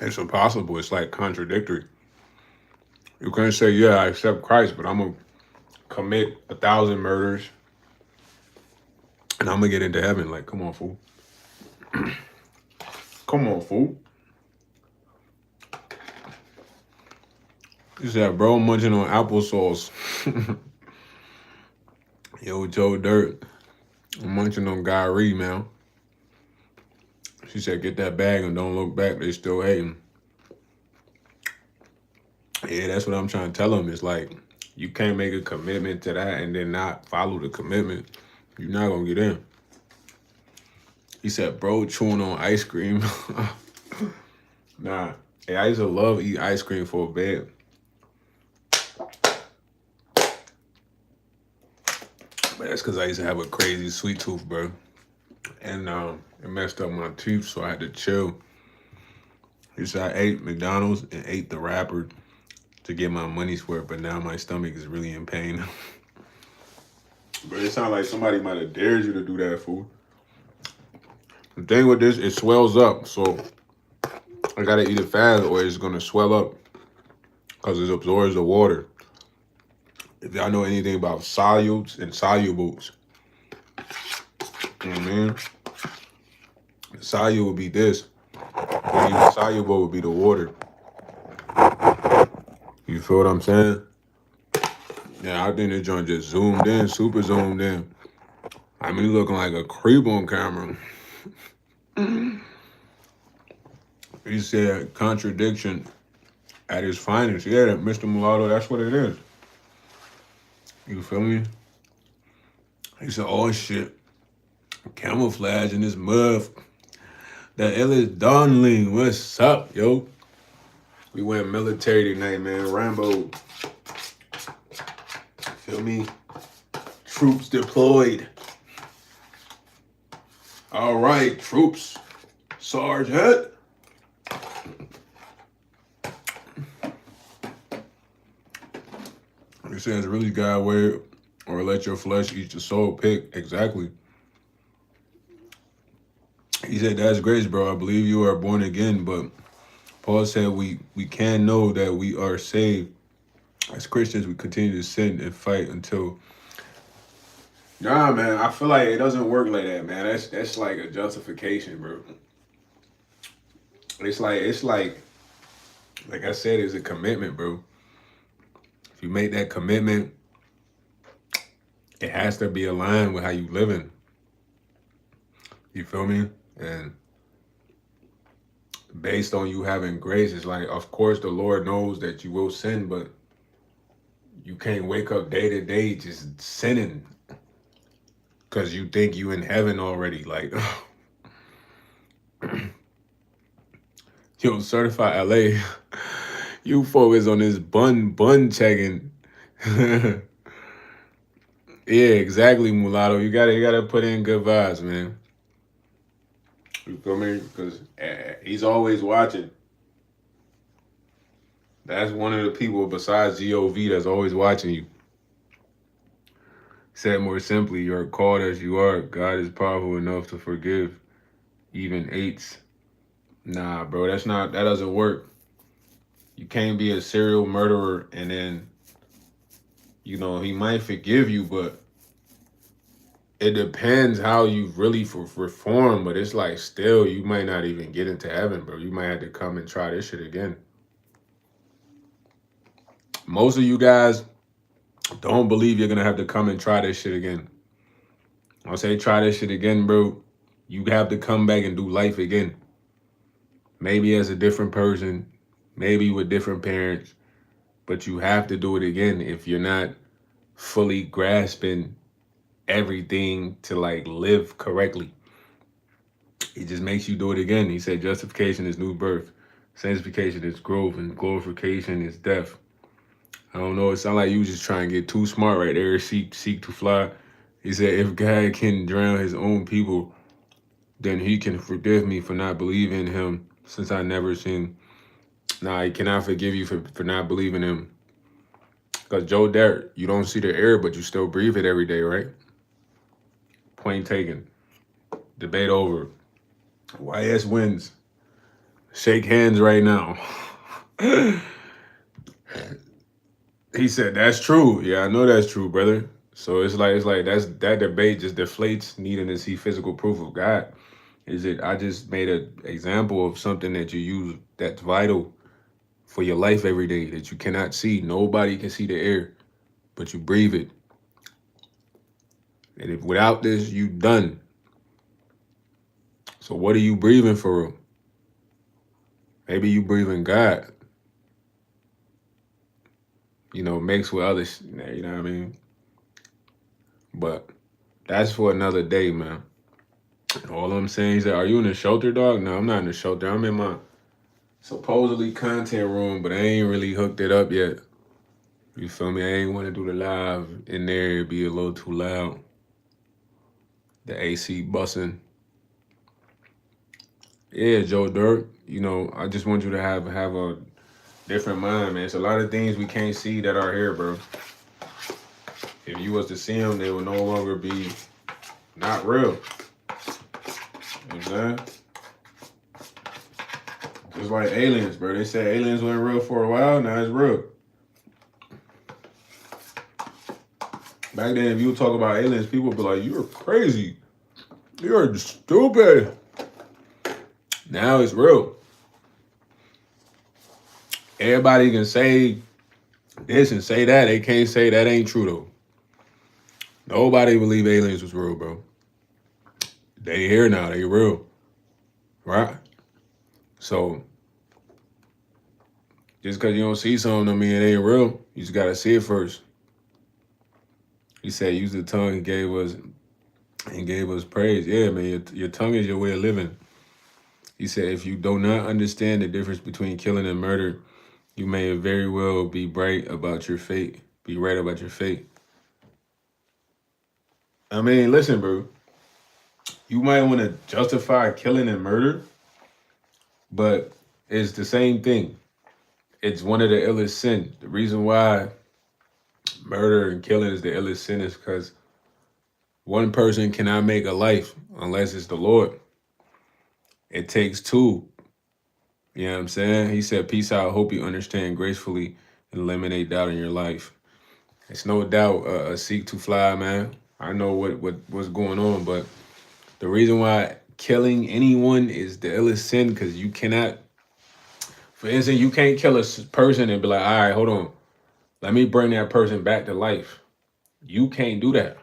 It's impossible. It's like contradictory. You can't say, yeah, I accept Christ, but I'm going to commit 1,000 murders and I'm going to get into heaven. Like, come on, fool. Come on, fool. You said, bro, munching on applesauce. Yo, Joe Dirt, I'm munching on Gary, man. She said, get that bag and don't look back. They still hating. Yeah, that's what I'm trying to tell them. It's like, you can't make a commitment to that and then not follow the commitment. You're not going to get in. He said, bro, chewing on ice cream. Nah. Hey, I used to love eat ice cream for a bit. But that's because I used to have a crazy sweet tooth, bro. And it messed up my teeth, so I had to chill. He said I ate McDonald's and ate the wrapper to get my money's worth, but now my stomach is really in pain. But it sounds like somebody might have dared you to do that, fool. The thing with this, it swells up, so I gotta eat it fast or it's gonna swell up because it absorbs the water. If y'all know anything about solutes and solubles, you know what I mean? Soluble would be this. And soluble would be the water. You feel what I'm saying? Yeah, I think this joint just zoomed in, super zoomed in. I mean, looking like a creep on camera. He said contradiction at its finest. Yeah, Mr. Mulatto, that's what it is. You feel me? He said, oh shit, camouflage in this mud. The Ellis Darling, what's up, yo? We went military tonight, man. Rambo. Feel me? Troops deployed. All right, troops. Sergeant. He says, really God way or let your flesh eat your soul pick. Exactly. He said, that's grace, bro. I believe you are born again, but Paul said we can know that we are saved. As Christians, we continue to sin and fight until... Nah, man, I feel like it doesn't work like that, man. That's like a justification, bro. It's like I said, it's a commitment, bro. If you make that commitment, it has to be aligned with how you living. You feel me? And based on you having grace, it's like, of course, the Lord knows that you will sin, but you can't wake up day to day just sinning because you think you in heaven already. Like, yo, certified LA, you focus on this bun checking. Yeah, exactly, Mulatto. You gotta put in good vibes, man. You feel me? Because he's always watching. That's one of the people besides GOV that's always watching you. Said more simply, you're called as you are. God is powerful enough to forgive even eights. Nah, bro, that doesn't work. You can't be a serial murderer and then, he might forgive you, but it depends how you really reform, but it's like still you might not even get into heaven, bro. You might have to come and try this shit again. Most of you guys don't believe you're gonna have to come and try this shit again. I'll say try this shit again, bro. You have to come back and do life again. Maybe as a different person, maybe with different parents, but you have to do it again if you're not fully grasping everything to like live correctly. He just makes you do it again. He said justification is new birth, sanctification is growth, and glorification is death. I don't know. It sounds like you just trying to get too smart right there. Seek to fly. He said, if God can drown his own people, then he can forgive me for not believing in him since I never sinned. Nah, he cannot forgive you for not believing him. Because Joe Dirt, you don't see the air, but you still breathe it every day, right? Point taken. Debate over. YS wins. Shake hands right now. He said, that's true. Yeah, I know that's true, brother. So it's like that debate just deflates needing to see physical proof of God. Is it I just made an example of something that you use that's vital for your life every day that you cannot see. Nobody can see the air, but you breathe it. And if without this, you done. So what are you breathing for? Maybe you breathing God. You know, mixed with others. You know what I mean? But that's for another day, man. All I'm saying is that, are you in the shelter, dog? No, I'm not in the shelter. I'm in my supposedly content room, but I ain't really hooked it up yet. You feel me? I ain't want to do the live in there. It'd be a little too loud. The AC bussing. Yeah, Joe Dirt. You know, I just want you to have a different mind, man. It's a lot of things we can't see that are here, bro. If you was to see them, they would no longer be not real. You know what I'm saying? Just like aliens, bro. They said aliens weren't real for a while. Now it's real. Back then, if you talk about aliens, people would be like, you're crazy. You're stupid. Now it's real. Everybody can say this and say that. They can't say that ain't true, though. Nobody believe aliens was real, bro. They here now. They real. Right? So, just because you don't see something, don't mean it ain't real. You just got to see it first. He said, use the tongue and gave us praise. Yeah, man, your tongue is your way of living. He said, if you do not understand the difference between killing and murder, you may very well be right about your fate. Be right about your fate. I mean, listen, bro. You might want to justify killing and murder, but it's the same thing. It's one of the illest sin. The reason why murder and killing is the illest sin is because one person cannot make a life unless it's the Lord. It takes two. You know what I'm saying? He said, peace out. Hope you understand gracefully and eliminate doubt in your life. It's no doubt seek to fly, man. I know what's going on, but the reason why killing anyone is the illest sin because you cannot, for instance, you can't kill a person and be like, all right, hold on. Let me bring that person back to life. You can't do that.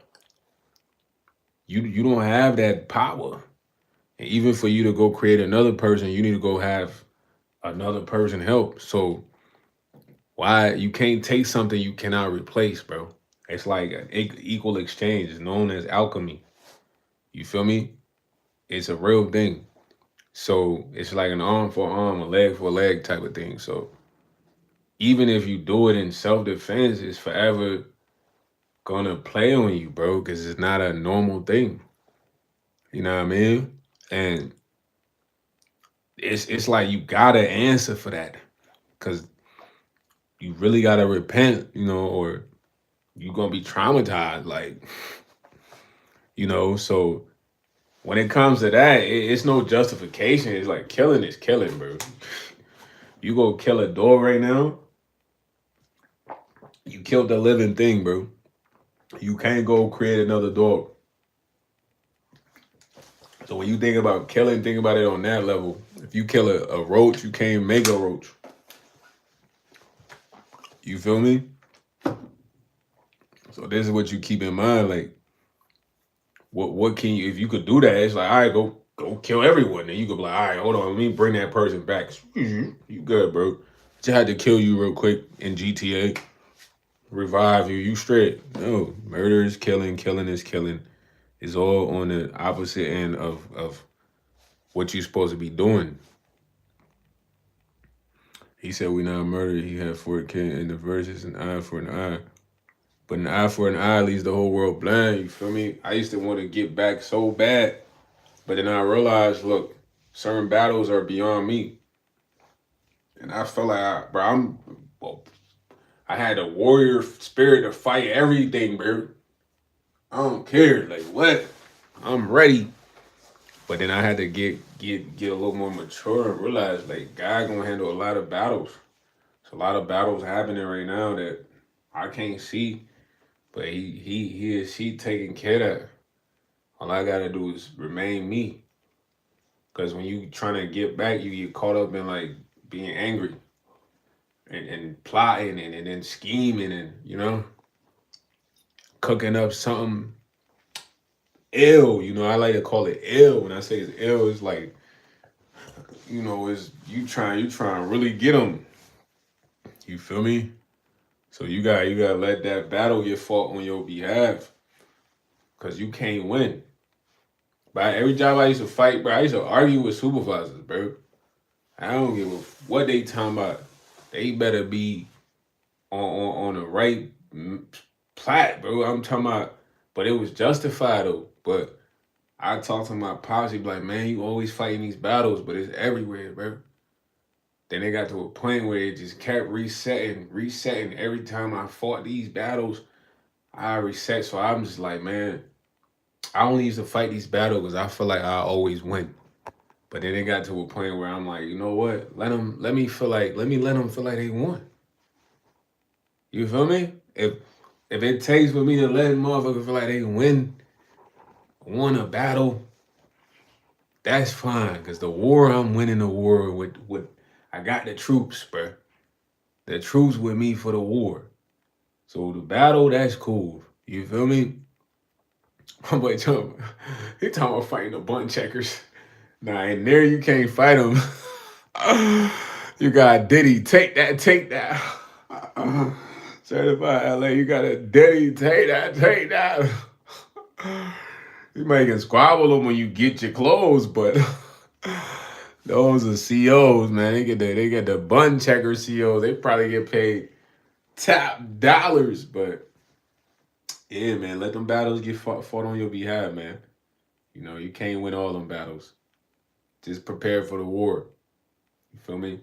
You don't have that power. And even for you to go create another person, you need to go have another person help. So why you can't take something you cannot replace, bro? It's like an equal exchange. It's known as alchemy. You feel me? It's a real thing. So it's like an arm for arm, a leg for leg type of thing. So even if you do it in self-defense, it's forever gonna play on you, bro, because it's not a normal thing. You know what I mean? And it's like you gotta answer for that. Cause you really gotta repent, you know, or you're gonna be traumatized. Like, you know, so when it comes to that, it's no justification. It's like killing is killing, bro. You go kill a dog right now, you killed a living thing, bro. You can't go create another dog. So when you think about killing, think about it on that level. If you kill a roach, you can't make a roach. You feel me? So this is what you keep in mind. Like, what can you, if you could do that, it's like, all right, go kill everyone. Then you could be like, all right, hold on, let me bring that person back. You good, bro. Just had to kill you real quick in GTA. Revive you, you straight. No, murder is killing, killing is killing. It's all on the opposite end of what you're supposed to be doing. He said we not murder. He had 4K in the verses, an eye for an eye. But an eye for an eye leaves the whole world blind. You feel me? I used to want to get back so bad, but then I realized, look, certain battles are beyond me, and I felt like, well, I had a warrior spirit to fight everything, bro. I don't care, like what? I'm ready. But then I had to get a little more mature and realize, like, God gonna handle a lot of battles. There's a lot of battles happening right now that I can't see, but he is she taking care of. All I gotta do is remain me. Cause when you trying to get back, you get caught up in like being angry and plotting and then scheming and cooking up something ill. I like to call it ill. When I say it's ill, it's like is you trying to really get them. You feel me? So you gotta let that battle get fought on your behalf, cause you can't win. But every job I used to fight, bro, I used to argue with supervisors, bro. I don't give a what they talking about. They better be on the right plat, bro. I'm talking about, but it was justified though. But I talked to my posse, he be like, man, you always fighting these battles, but it's everywhere, bro. Then it got to a point where it just kept resetting. Every time I fought these battles, I reset. So I'm just like, man, I only used to fight these battles because I feel like I always win. But then it got to a point where I'm like, you know what? Let me let them feel like they won. You feel me? If it takes for me to let motherfuckers feel like they won a battle, that's fine. Cause the war, I'm winning the war with I got the troops, bro. The troops with me for the war. So the battle, that's cool. You feel me? My boy he talking about fighting the bunt checkers. Nah, in there you can't fight them. You got Diddy, take that. Certified LA, you got a Diddy, take that. You might can squabble them when you get your clothes, but those are COs, man. They get the bun checker COs. They probably get paid top dollars, but yeah, man, let them battles get fought on your behalf, man. You can't win all them battles. Just prepare for the war. You feel me?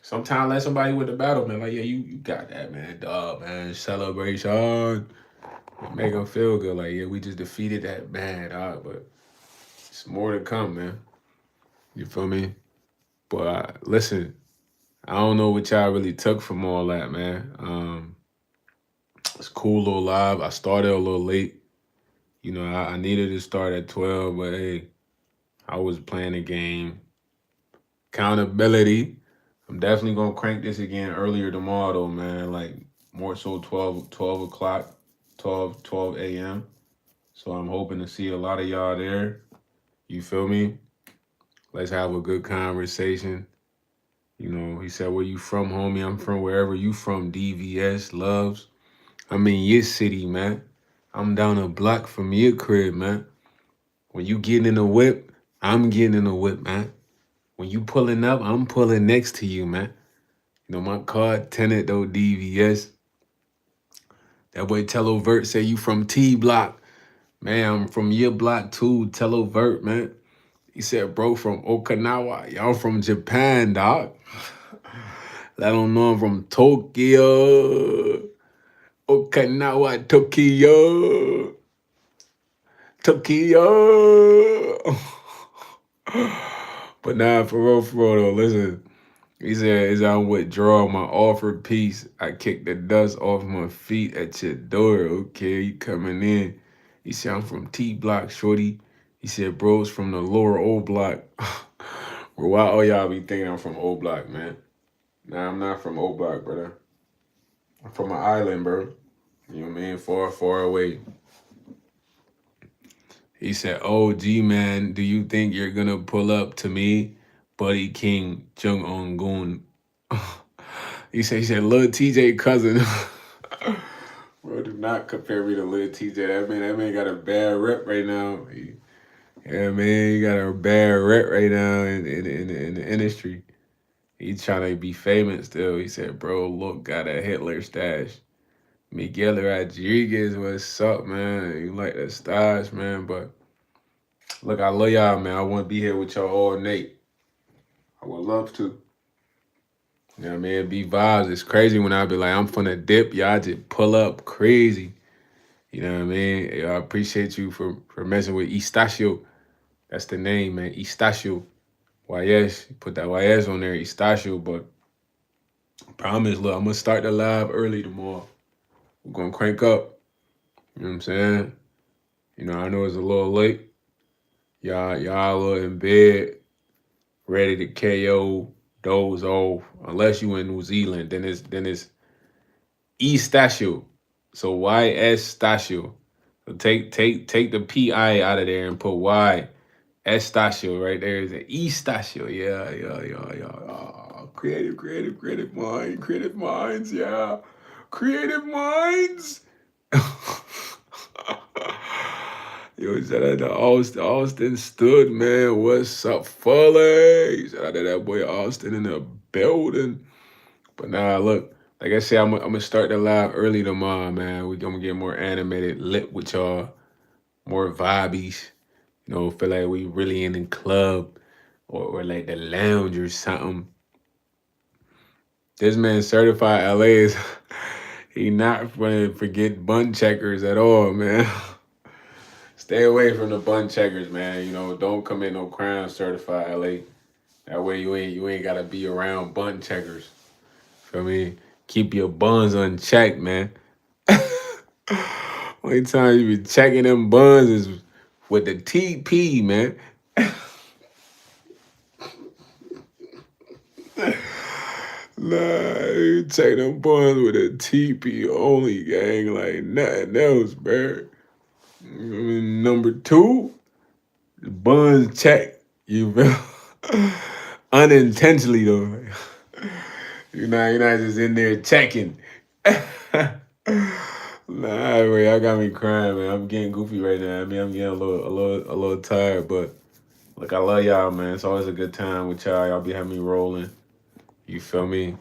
Sometimes let somebody win the battle, man. Like, yeah, you got that, man. Dog, man. Celebration. Make them feel good. Like, yeah, we just defeated that man, dog. But it's more to come, man. You feel me? But listen, I don't know what y'all really took from all that, man. It's cool little live. I started a little late. I needed to start at 12, but hey, I was playing the game. Accountability. I'm definitely gonna crank this again earlier tomorrow though, man. Like more so 12 o'clock, 12 a.m. So I'm hoping to see a lot of y'all there. You feel me? Let's have a good conversation. He said, where you from, homie? I'm from wherever you from, DVS, loves. I'm in your city, man. I'm down a block from your crib, man. When you getting in the whip, I'm getting in the whip, man. When you pulling up, I'm pulling next to you, man. My card tenant though, DVS. That boy Telovert say you from T block. Man, I'm from your block too, Telovert, man. He said, bro, from Okinawa. Y'all from Japan, dog. Let them know I'm from Tokyo. Okinawa, Tokyo. Tokyo. But nah, for real though, listen. He said, as I withdraw my offered peace, I kick the dust off my feet at your door. Okay, you coming in. He said, I'm from T Block, shorty. He He said, bros from the lower old block. Well, why all y'all be thinking I'm from old block, man? Nah, I'm not from old block, brother. I'm from an island, bro. You know what I mean? Far, far away. He said, oh, G man, do you think you're gonna pull up to me, Buddy King, Jung On Goon? He said, Lil TJ cousin. Bro, do not compare me to Lil TJ. That man got a bad rep right now. Yeah, man, he got a bad rep right now in the industry. He trying to be famous still. He said, bro, look, got a Hitler stash. Miguel Rodriguez, what's up, man? You like that stash, man? But look, I love y'all, man. I want to be here with y'all all night. I would love to. You know what I mean? Be vibes. It's crazy when I be like, I'm finna dip. Y'all just pull up crazy. You know what I mean? I appreciate you for messing with Estacio. That's the name, man. Estacio. YS. Put that YS on there, Estacio. But promise, look, I'm gonna start the live early tomorrow. We're gonna crank up. You know what I'm saying? You know, I know it's a little late. Y'all a little in bed, ready to KO, doze off. Unless you in New Zealand, then it's Estacio. So YS Stacio. So take the PI out of there and put Y. Estacio right there is an Estacio. Yeah. Creative mind, creative minds, yeah. Creative minds. Yo, shout out to Austin Stood, man. What's up, Foley? Shout out to that boy Austin in the building. But nah, look, like I said, I'm gonna start the live early tomorrow, man. We gonna get more animated, lit with y'all, more vibes. You know, feel like we really in the club or like the lounge or something. This man certified LA is he not gonna forget bun checkers at all, man. Stay away from the bun checkers, man. You know, don't commit no crime certified LA. That way you ain't gotta be around bun checkers. Feel me? Keep your buns unchecked, man. Only time you be checking them buns is with the TP, man. Nah, you check them buns with a TP only, gang, like nothing else, bro. Number two, the buns check. You feel? Unintentionally though. You're not just in there checking. Nah, wait, I got me crying, man. I'm getting goofy right now. I mean, I'm getting a little tired, but look, I love y'all, man. It's always a good time with y'all. Y'all be having me rolling. You feel me?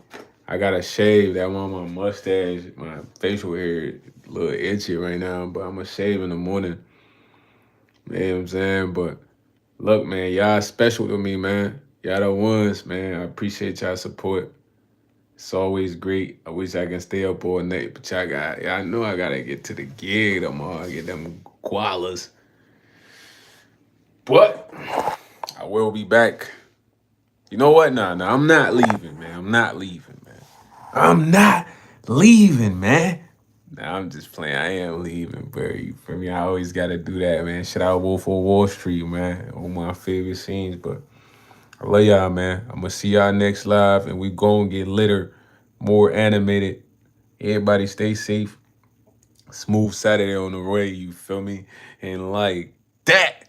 I gotta shave that one, my mustache, my facial hair, a little itchy right now, but I'm gonna shave in the morning. You know what I'm saying? But look, man, y'all special to me, man. Y'all the ones, man. I appreciate y'all support. It's always great. I wish I can stay up all night, but y'all know I gotta get to the gig tomorrow, get them koalas. But I will be back. You know what? Nah, I'm not leaving, man. I'm not leaving, man. I'm not leaving, man. Nah, I'm just playing. I am leaving, bro. You feel me? I always gotta do that, man. Shout out Wolf of Wall Street, man. One of my favorite scenes, but I love y'all, man. I'm gonna see y'all next live, and we gonna get litter, more animated. Everybody stay safe. Smooth Saturday on the way, you feel me? And like that,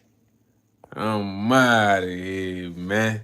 I'm out of here, man.